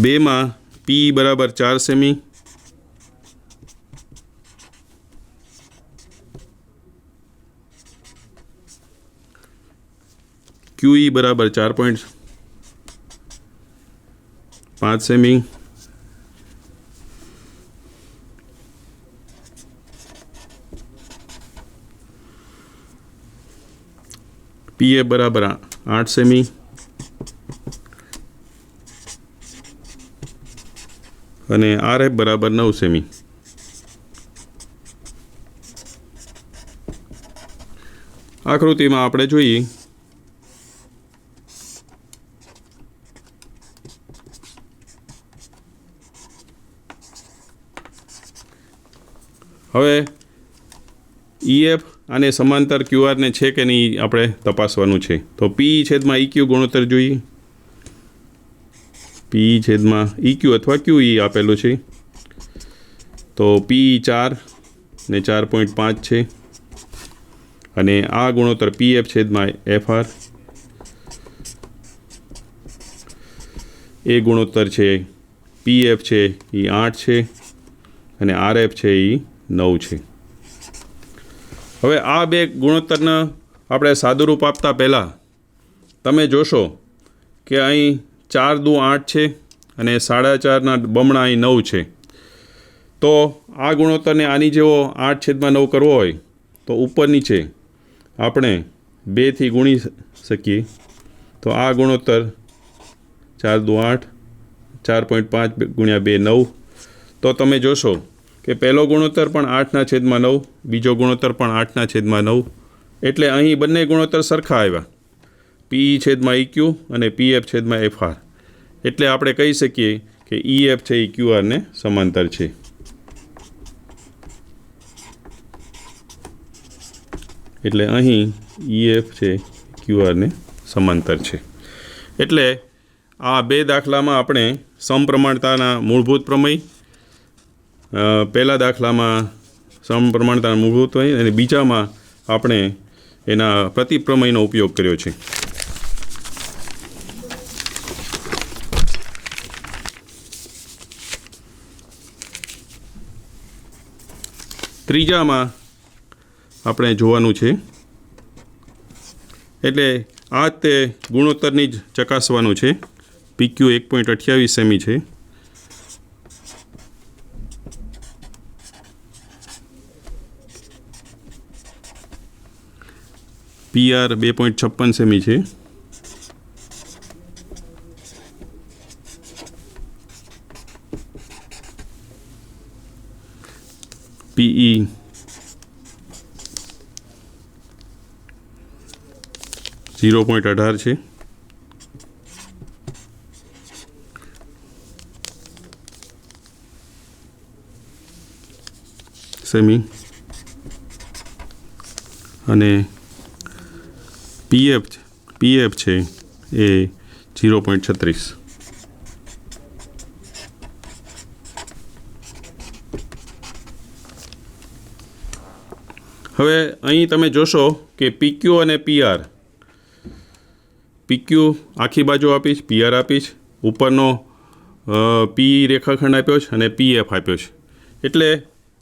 બેમાં PE બરાબર 4 સેમી, QE બરાબર 4.5 સેમી, PF બરાબર 8 સેમી અને RF બરાબર 9 સેમી. આકૃતિમાં આપણે જોઈએ. હવે EF આને સમાંતર QR ને છે કે નહીં આપણે તપાસવાનું છે. તો PE/EQ ગુણોત્તર જોઈએ. PE/EQ અથવા QE આપેલું છે. તો PE 4 ને 4.5 છે અને આ ગુણોત્તર PF/FR એ ગુણોત્તર છે PF છે એ 8 છે અને RF છે એ 9 છે. હવે આ બે ગુણોત્તરને આપણે સાદુરૂપ આપતા પહેલાં તમે જોશો કે અહીં 4 દુ 8 છે અને 4.5 બમણા અહીં 9 છે. તો આ ગુણોત્તરને આની જેવો 8/9 કરવો હોય તો ઉપર નીચે આપણે 2થી ગુણી શકીએ. તો આ ગુણોત્તર 4 દુ 8, 4.5 × 2 9. તો તમે જોશો કે પહેલો ગુણોત્તર પણ 8/9, બીજો ગુણોત્તર પણ 8/9. એટલે અહીં બંને ગુણોત્તર સરખા આવ્યા, PE/EQ અને PF/FR. એટલે આપણે કહી શકીએ કે EF છે એ QR ને સમાંતર છે. એટલે અહીં EF છે QR ને સમાંતર છે. એટલે આ બે દાખલામાં આપણે સમપ્રમાણતાના મૂળભૂત પ્રમેય, પહેલા દાખલામાં સમપ્રમાણતાના મૂળભૂત પ્રમેય અને બીજામાં આપણે એના પ્રતિપ્રમેયનો ઉપયોગ કર્યો છે. ત્રીજામાં આપણે જોવાનું છે, એટલે આ તે ગુણોત્તરની જ ચકાસવાનું છે. PQ 1.28 સેમી છે. PR 2.56 સેમી છે. PE 0.18 છે. સેમી અને PF છે એ 0.36. હવે અહીં તમે જોશો કે PQ અને PR, PQ આખી બાજુ આપીશ, PR આપીશ, ઉપરનો PE રેખાખંડ આપ્યો છે અને PF આપ્યો છે. એટલે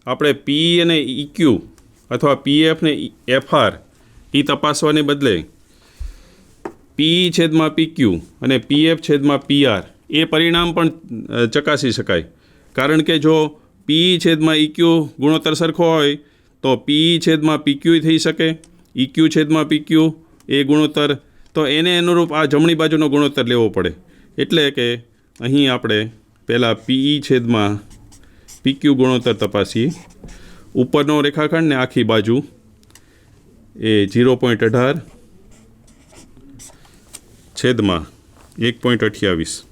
આપણે PE અને EQ અથવા PF ને FR એ તપાસવાને બદલે PE છેદમાં PQ અને PF છેદમાં PR એ પરિણામ પણ ચકાસી શકાય. કારણ કે જો PE છેદમાં EQ ગુણોત્તર સરખો હોય તો PE છેદમાં PQ થઈ શકે, EQ છેદમાં PQ એ ગુણોત્તર, તો એને અનુરૂપ આ જમણી બાજુનો ગુણોત્તર લેવો પડે. એટલે કે અહીં આપણે પહેલાં PE છેદમાં PQ ગુણોત્તર તપાસીએ. ઉપરનો રેખાખંડ ને આખી બાજુ એ 0.18 છેદમાં 1.28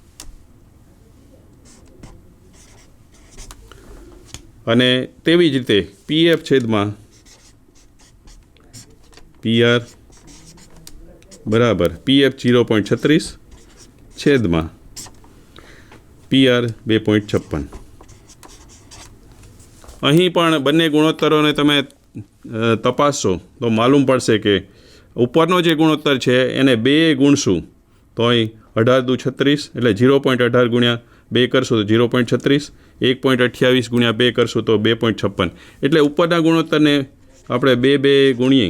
અને તેવી જ રીતે PF છેદમાં PR બરાબર PF 0.36 છેદમાં PR 2.56. અહીં પણ બંને ગુણોત્તરોને તમે તપાસશો તો માલુમ પડશે કે ઉપરનો જે ગુણોત્તર છે એને 2 ગુણશું તો અહીં 18 દુ 36 એટલે 0.18 ગુણ્યા 2 કરશો તો 0.36, 1.28 ગુણ્યા 2 કરશો તો 2.56. એટલે ઉપરના ગુણોત્તરને આપણે 2 ગુણીએ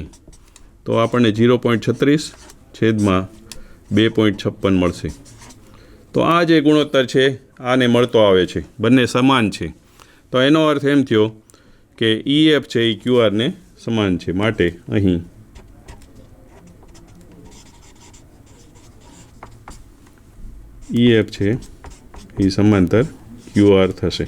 તો આપણને 0.36 છેદમાં 2.56 મળશે. તો આ જે ગુણોત્તર છે આને મળતો આવે છે, બંને સમાન છે. તો એનો અર્થ એમ થયો કે EF છે એ QR ને સમાન છે, માટે અહીં EF છે એ સમાંતર QR થશે.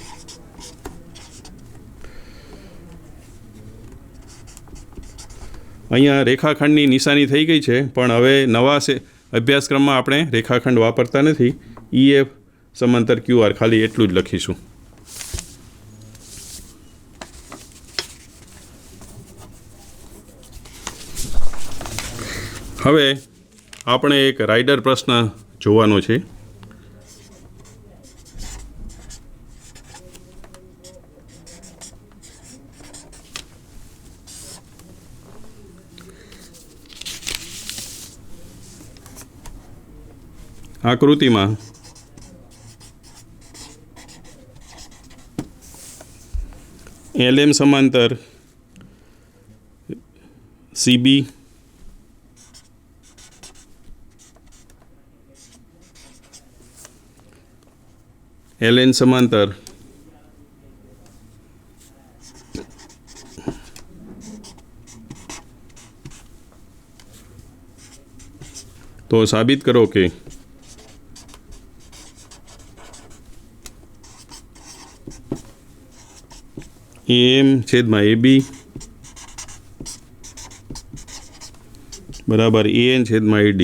અહીંયા રેખાખંડની નિશાની થઈ ગઈ છે, પણ હવે નવા અભ્યાસક્રમમાં આપણે રેખાખંડ વાપરતા નથી. EF સમાંતર QR ખાલી એટલું જ લખીશું. હવે આપણે એક રાઇડર પ્રશ્ન જોવાનો છે. આકૃતિમાં LM સમાંતર CB LN સમાંતર તો સાબિત કરો કે AM છેદમાં AB બરાબર AN છેદમાં AD.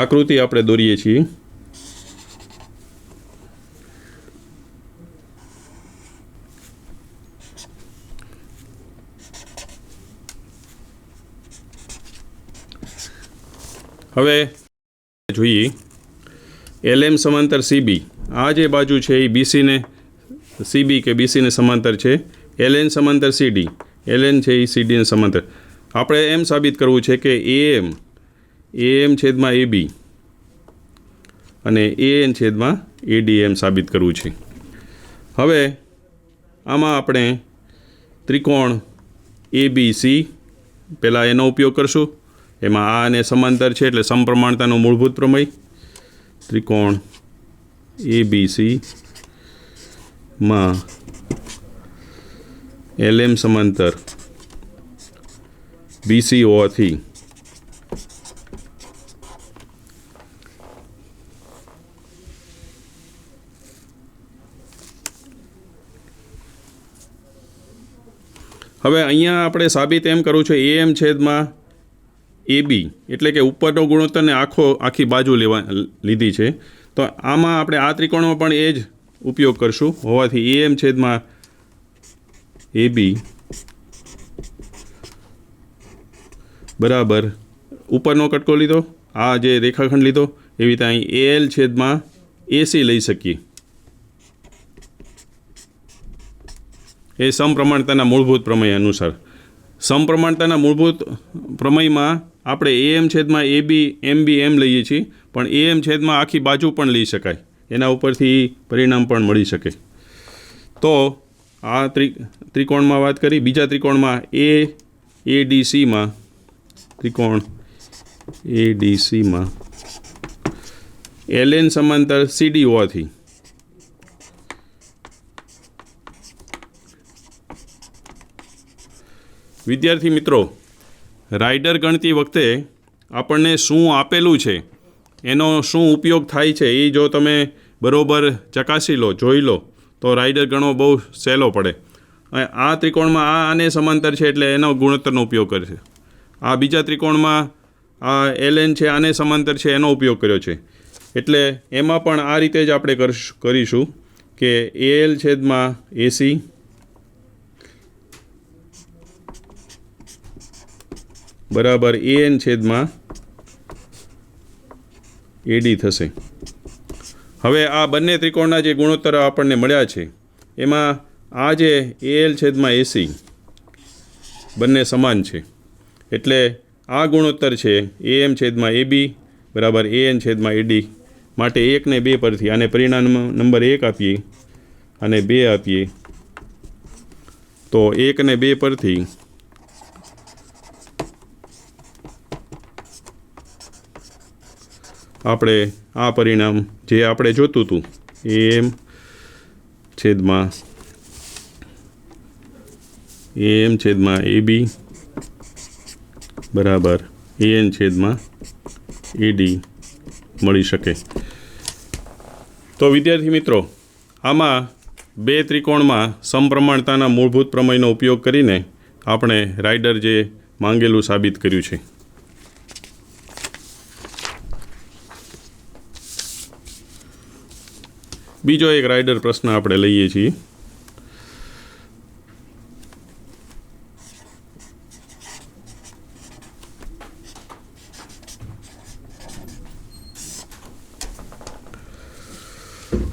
આકૃતિ આપણે દોરીએ છીએ. હવે જોઈએ LM સમાંતર CB, આ જે બાજુ છે એ BC ને CB કે BC ને સમાંતર છે, LN સમાંતર CD, LN છે એ CD ને સમાંતર. આપણે એમ સાબિત કરવું છે કે AM છેદમાં AB અને AN છેદમાં AD એમ સાબિત કરવું છે. હવે આમાં આપણે ત્રિકોણ ABC પહેલાં એનો ઉપયોગ કરશું. એમાં આ અને સમાંતર છે એટલે સમપ્રમાણતાનો મૂળભૂત પ્રમેય. ત્રિકોણ ABC માં LM સમાંતર BC હોવાથી હવે અહીંયા આપણે સાબિત એમ કરવું છે AM છેદમાં AB એટલે કે ઉપરનો ગુણોત્તરને આખી બાજુ લીધી છે. તો આમાં આપણે આ ત્રિકોણમાં પણ એ જ ઉપયોગ કરશું હોવાથી AM છેદમાં AB બરાબર ઉપરનો કટકો લીધો, આ જે રેખાખંડ લીધો, એવી રીતે અહીં AL છેદમાં AC લઈ શકીએ. એ સમપ્રમાણતાના મૂળભૂત પ્રમેય અનુસાર. સમપ્રમાણતાના મૂળભૂત પ્રમેયમાં આપણે AM છેદમાં AB MB એમ લઈએ છીએ, પણ AM છેદમાં આખી બાજુ પણ લઈ શકાય, એના ઉપરથી પરિણામ પણ મળી શકે. તો આ ત્રિકોણમાં વાત કરી. બીજા ત્રિકોણમાં ADCમાં ત્રિકોણ ADCમાં LN સમાંતર CD હોવાથી વિદ્યાર્થી મિત્રો, રાઇડર ગણતી વખતે આપણને શું આપેલું છે એનો શું ઉપયોગ થાય છે એ જો તમે બરાબર ચકાસી લો, જોઈ લો, તો રાઇડર ગણવો બહુ સહેલો પડે. આ ત્રિકોણમાં આ આને સમાંતર છે એટલે એનો ગુણોત્તરનો ઉપયોગ કરશે. આ બીજા ત્રિકોણમાં આ LN છે આને સમાંતર છે એનો ઉપયોગ કર્યો છે. એટલે એમાં પણ આ રીતે જ આપણે કરીશું કે AL છેદમાં AC બરાબર AN છેદમાં AD થશે. હવે આ બંને ત્રિકોણના જે ગુણોત્તર આપણને મળ્યા છે એમાં આ જે AL છેદમાં AC બંને સમાન છે, એટલે આ ગુણોત્તર છે AM છેદમાં AB બરાબર AN છેદમાં AD. માટે 1 ને 2 પરથી આને પરિણામ નંબર 1 આપીએ અને 2 આપીએ તો 1 ને 2 પરથી આપણે આ પરિણામ જે આપણે જોતું હતું AM છેદમાં AB બરાબર AN છેદમાં AD મળી શકે. તો વિદ્યાર્થી મિત્રો, આમાં બે ત્રિકોણમાં સમપ્રમાણતાના મૂળભૂત પ્રમેયનો ઉપયોગ કરીને આપણે રાઇડર જે માંગેલું સાબિત કર્યું છે. બીજો એક રાઇડર પ્રશ્ન આપણે લઈએ છીએ.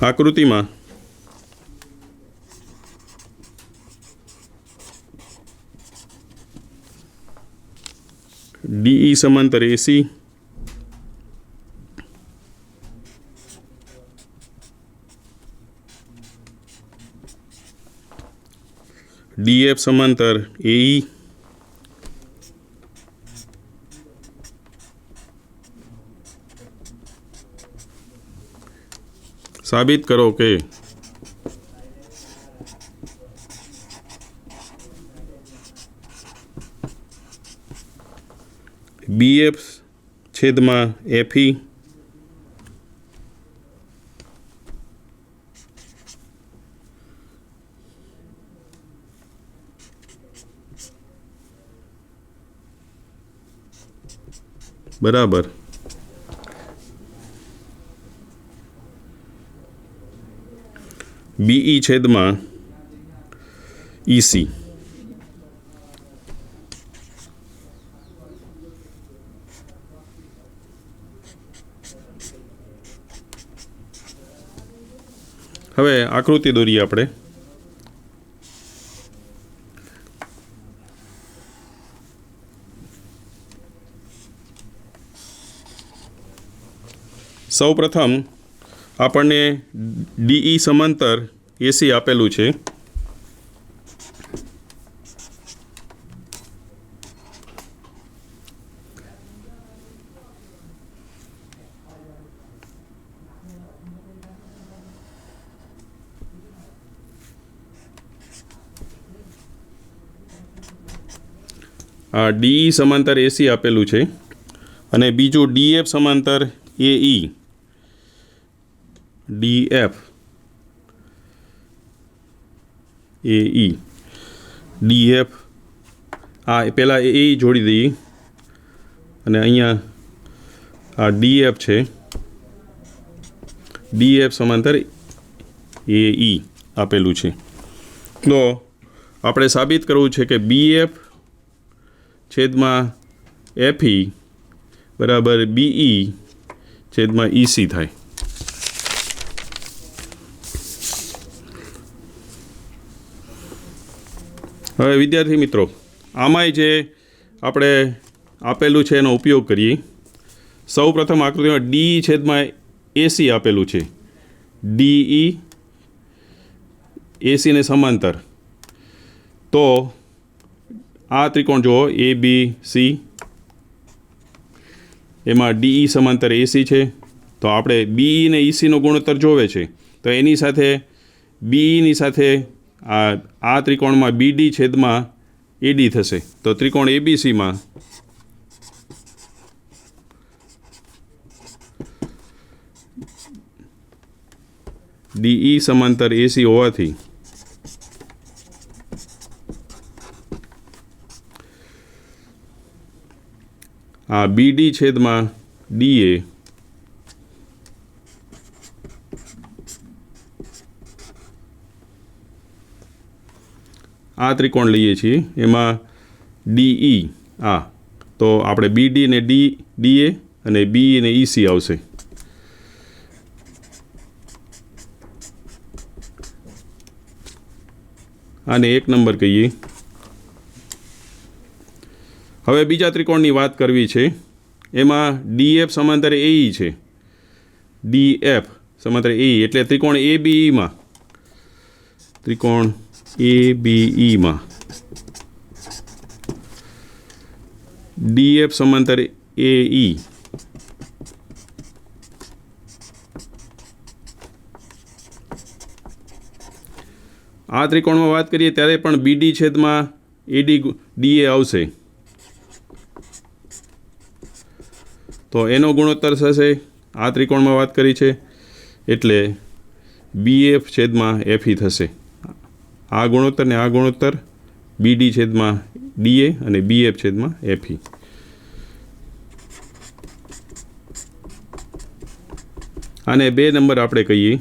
આકૃતિમાં DE સમાંતર AC DF સમાંતર AE સાબિત કરો કે BF છેદમાં FE બરાબર BE છેદમાં EC. હવે આકૃતિ દોરીએ આપણે. સૌ પ્રથમ આપણને ડીઈ સમાંતર એસી આપેલું છે. આ ડીઈ સમાંતર એસી આપેલું છે અને બીજું ડીએફ સમાંતર એઈ. ડીએફ એઈ ડીએફ આ પહેલાં એઈ જોડી દઈએ અને અહીંયા આ ડીએફ છે. ડીએફ સમાંતર એઈ આપેલું છે. તો આપણે સાબિત કરવું છે કે બીએફ છેદમાં એફઈ બરાબર બીઈ છેદમાં ઈસી થાય. હવે વિદ્યાર્થી મિત્રો, આમાંય જે આપણે આપેલું છે એનો ઉપયોગ કરીએ. સૌ પ્રથમ આકૃતિમાં ડી છેદમાં એસી આપેલું છે. ડીઈ એસીને સમાંતર. તો આ ત્રિકોણ જુઓ એ બી સી, એમાં ડીઈ સમાંતર એસી છે. તો આપણે બીઈ ને ઈસીનો ગુણોત્તર જોવે છે, તો એની સાથે બીઈની સાથે આ ત્રિકોણમાં બીડી છેદમાં એડી થશે. તો ત્રિકોણ એબીસીમાં ડીઈ સમાંતર એસી હોવાથી આ બીડી છેદમાં ડીએ આ ત્રિકોણ લઈએ છીએ, એમાં ડીઈ તો આપણે બીડી ને ડીએ અને બી ને ઈસી આવશે. આને 1 નંબર કહીએ. હવે બીજા ત્રિકોણની વાત કરવી છે. એમાં ડીએફ સમાંતર એઈ છે. ડીએફ સમાંતર એઈ એટલે ત્રિકોણ એબીઈમાં ડીએફ સમાંતર એઈ આ ત્રિકોણમાં વાત કરીએ ત્યારે પણ બીડી છેદમાં એડી ડીએ આવશે. તો એનો ગુણોત્તર થશે. આ ત્રિકોણમાં વાત કરી છે એટલે બીએફ છેદમાં એફઈ થશે. આ ગુણોત્તર ને આ ગુણોત્તર બીડી છેદમાં ડીએ અને બીએફ છેદમાં એફઈ. આને 2 નંબર આપણે કહીએ.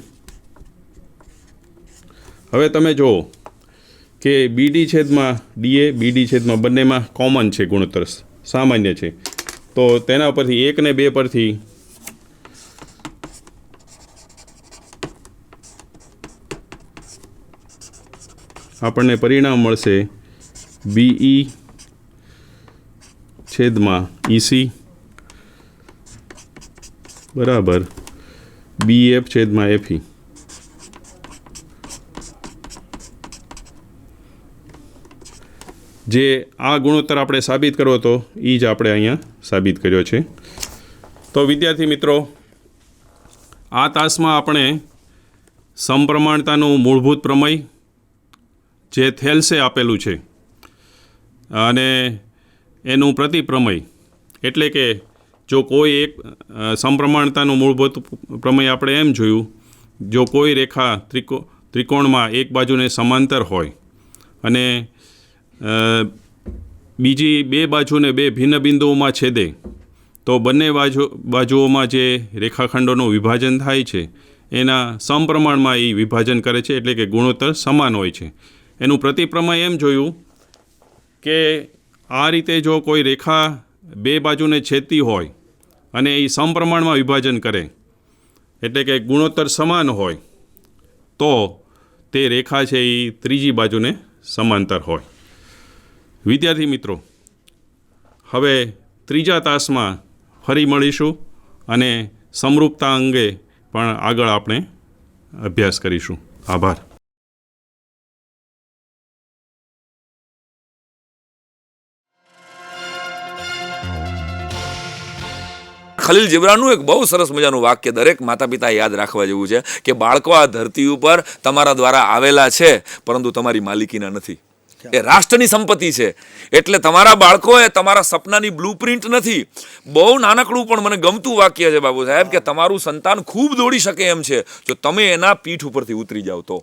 હવે તમે જુઓ કે બીડી છેદમાં ડીએ બીડી છેદમાં બંનેમાં કોમન છે, ગુણોત્તર સામાન્ય છે. તો તેના પરથી 1 ને 2 પરથી આપણને પરિણામ મળશે બીઈ છેદમાં ઈસી બરાબર બીએફ છેદમાં એફઈ. જે આ ગુણોત્તર આપણે સાબિત કરવો હતો એ જ આપણે અહીંયા સાબિત કર્યો છે. તો વિદ્યાર્થી મિત્રો, આ તાસમાં આપણે સમપ્રમાણતાનું મૂળભૂત પ્રમેય જે થેલ્સે આપેલું છે અને એનું પ્રતિપ્રમેય, એટલે કે જો કોઈ એક સમપ્રમાણતાનું મૂળભૂત પ્રમેય આપણે એમ જોયું, જો કોઈ રેખા ત્રિકોણમાં એક બાજુને સમાંતર હોય અને બીજી 2 બાજુને 2 ભિન્ન બિંદુઓમાં છેદે, તો બંને બાજુઓમાં જે રેખાખંડોનું વિભાજન થાય છે એના સમપ્રમાણમાં એ વિભાજન કરે છે, એટલે કે ગુણોત્તર સમાન હોય છે. એનું પ્રતિપ્રમેય એમ જોયું કે આ રીતે જો કોઈ રેખા 2 બાજુને છેદતી હોય અને એ સમપ્રમાણમાં વિભાજન કરે, એટલે કે ગુણોત્તર સમાન હોય, તો તે રેખા છે એ ત્રીજી બાજુને સમાંતર હોય. વિદ્યાર્થી મિત્રો, હવે ત્રીજા તાસમાં ફરી મળીશું અને સમરૂપતા અંગે પણ આગળ આપણે અભ્યાસ કરીશું. આભાર. ખલીલ જીબ્રાનનું એક બહુ સરસ મજાનું વાક્ય દરેક માતા પિતા યાદ રાખવા જેવું છે કે બાળકો આ ધરતી ઉપર તમારા દ્વારા આવેલા છે, પરંતુ તમારી માલિકીના નથી. એ રાષ્ટ્રની સંપત્તિ છે. એટલે તમારા બાળકો એ તમારા સપનાની બ્લુપ્રિન્ટ નથી. બહુ નાનકડું પણ મને ગમતું વાક્ય છે બાબુ સાહેબ કે તમારું સંતાન ખૂબ દોડી શકે એમ છે જો તમે એના પીઠ ઉપરથી ઉતરી જાવ તો.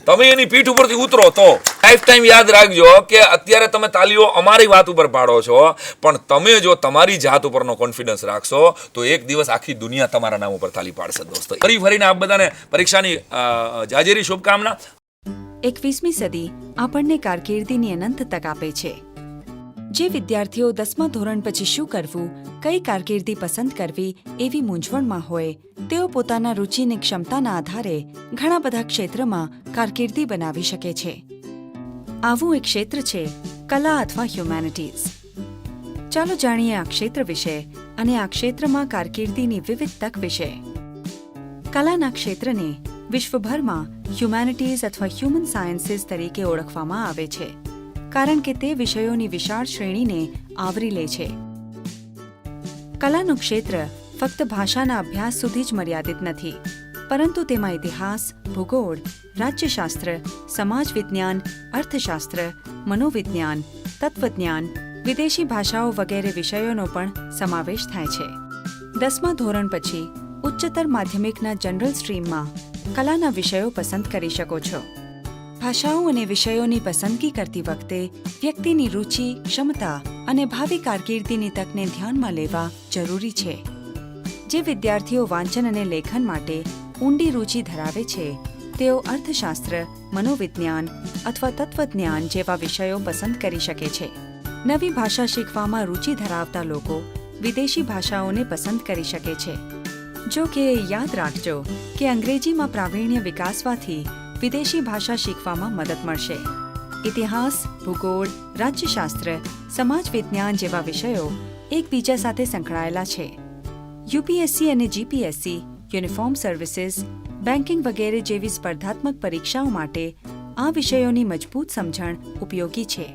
તમે એની પીઠ ઉપરથી ઉતરો તો. લાઈફ ટાઈમ યાદ રાખજો કે અત્યારે તમે તાલીઓ અમારી વાત ઉપર પાડો છો, પણ તમે જો તમારી જાત ઉપરનો કોન્ફિડન્સ રાખશો તો એક દિવસ આખી દુનિયા તમારા નામ ઉપર તાલી પાડશે દોસ્તો. ફરીને આપ બધાને પરીક્ષાની જાજેરી શુભકામના. 21મી સદી આપણને કારકિર્દીની અનંત તક આપે છે. જે વિદ્યાર્થીઓ 10મા ધોરણ પછી શું કરવું, કઈ કારકિર્દી પસંદ કરવી એવી મૂંઝવણમાં હોય, તેઓ પોતાના રુચિની ક્ષમતાના આધારે ઘણા બધા ક્ષેત્રમાં કારકિર્દી બનાવી શકે છે. આવું એક ક્ષેત્ર છે કલા અથવા હ્યુમેનિટીઝ. ચાલો જાણીએ આ ક્ષેત્ર વિશે અને આ ક્ષેત્રમાં કારકિર્દીની વિવિધ તક વિશે. કલાના ક્ષેત્રને વિશ્વભરમાં હ્યુમેનિટીઝ અથવા હ્યુમન સાયન્સીસ તરીકે ઓળખવામાં આવે છે, કારણ કે તે વિષયોની વિશાળ શ્રેણીને આવરી લે છે. કલાનું ક્ષેત્ર ફક્ત ભાષાના અભ્યાસ સુધી જ મર્યાદિત નથી, પરંતુ તેમાં ઇતિહાસ, ભૂગોળ, રાજ્યશાસ્ત્ર, સમાજ વિજ્ઞાન, અર્થશાસ્ત્ર, મનોવિજ્ઞાન, તત્વજ્ઞાન, વિદેશી ભાષાઓ વગેરે વિષયોનો પણ સમાવેશ થાય છે. 10મા ધોરણ પછી ઉચ્ચતર માધ્યમિકના જનરલ સ્ટ્રીમમાં કલાના વિષયો પસંદ કરી શકો છો. ભાષાઓ અને વિષયોની પસંદગી કરતી વખતે વ્યક્તિની રુચિ, ક્ષમતા અને ભાવિ કારકિર્દીની તકને ધ્યાનમાં લેવા જરૂરી છે. જે વિદ્યાર્થીઓ વાંચન અને લેખન માટે ઊંડી રુચિ ધરાવે છે, તેઓ અર્થશાસ્ત્ર, મનોવિજ્ઞાન અથવા તત્વજ્ઞાન જેવા વિષયો પસંદ કરી શકે છે. નવી ભાષા શીખવામાં રુચિ ધરાવતા લોકો વિદેશી ભાષાઓને પસંદ કરી શકે છે. જો કે યાદ રાખજો કે અંગ્રેજીમાં પ્રાવીણ્ય વિકાસવાથી વિદેશી ભાષા શીખવામાં મદદ મળશે. ઇતિહાસ, ભૂગોળ, રાજ્યશાસ્ત્ર, સમાજ વિજ્ઞાન જેવા વિષયો એકબીજા સાથે સંકળાયેલા છે. યુપીએસસી અને જીપીએસસી, યુનિફોર્મ સર્વિસીસ, બેન્કિંગ વગેરે જેવી સ્પર્ધાત્મક પરીક્ષાઓ માટે આ વિષયોની મજબૂત સમજણ ઉપયોગી છે.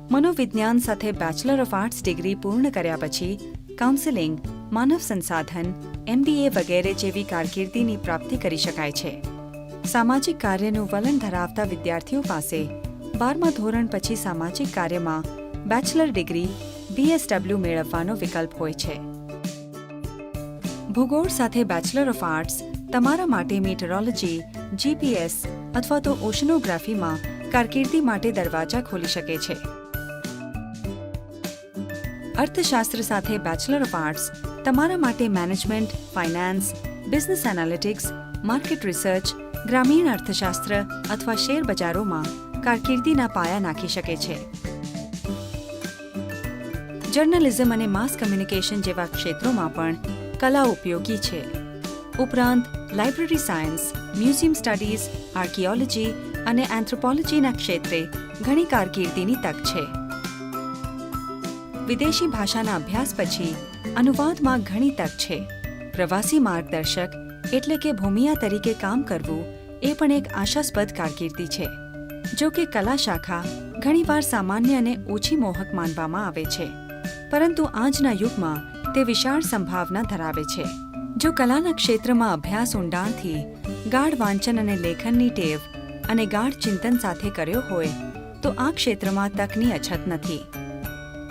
મનોવિજ્ઞાન સાથે બેચલર ઓફ આર્ટ્સ ડિગ્રી પૂર્ણ કર્યા પછી કાઉન્સેલિંગ, માનવ સંસાધન, MBA વગેરે જેવી કારકિર્દીની પ્રાપ્તિ કરી શકાય છે. સામાજિક કાર્યનું વલણ ધરાવતા વિદ્યાર્થીઓ પાસે 12મા ધોરણ પછી સામાજિક કાર્યમાં બેચલર ડિગ્રી BSW મેળવવાનો વિકલ્પ હોય છે. ભૂગોળ સાથે બેચલર ઓફ આર્ટ્સ તમારા માટે મીટરોલોજી, GPS અથવા તો ઓશનોગ્રાફીમાં કારકિર્દી માટે દરવાજા ખોલી શકે છે. અર્થશાસ્ત્ર સાથે બેચલર ઓફ આર્ટ્સ તમારા માટે management, finance, business analytics, market research, ગ્રામીણ અર્થશાસ્ત્ર અથવા શેર બજારોમાં કારકિર્દીના પાયા નાખી શકે છે. જર્નલિઝમ અને માસ કમ્યુનિકેશન જેવા ક્ષેત્રોમાં પણ કલા ઉપયોગી છે. ઉપરાંત library science, museum studies, archaeology અને એન્થ્રોપોલોજીના ક્ષેત્રે ઘણી કારકિર્દીની તક છે. વિદેશી ભાષાના અભ્યાસ પછી અનુવાદમાં ઘણી તક છે. પ્રવાસી માર્ગદર્શક એટલે કે ભૂમિયા તરીકે કામ કરવું એ પણ એક આશાસ્પદ કારકિર્દી છે. જો કે કલા શાખા ઘણીવાર સામાન્ય અને ઓછી મોહક માનવામાં આવે છે, પરંતુ આજના યુગમાં તે વિશાળ સંભાવના ધરાવે છે. જો કલાના ક્ષેત્રમાં અભ્યાસ ઊંડાણથી, ગાઢ વાંચન અને લેખનની ટેવ અને ગાઢ ચિંતન સાથે કર્યો હોય તો આ ક્ષેત્રમાં તકની અછત નથી.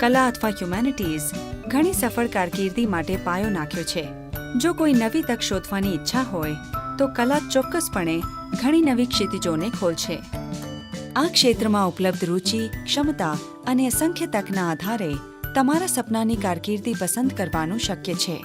કલા અથવા હ્યુમેનિટીઝ ઘણી સફળ કારકિર્દી માટે પાયો નાખ્યો છે. જો કોઈ નવી તક શોધવાની ઈચ્છા હોય તો કલા ચોક્કસપણે ઘણી નવી ક્ષિતિજોને ખોલશે. આ ક્ષેત્રમાં ઉપલબ્ધ રુચિ, ક્ષમતા અને અસંખ્ય તકના આધારે તમારા સપનાની કારકિર્દી પસંદ કરવાનું શક્ય છે.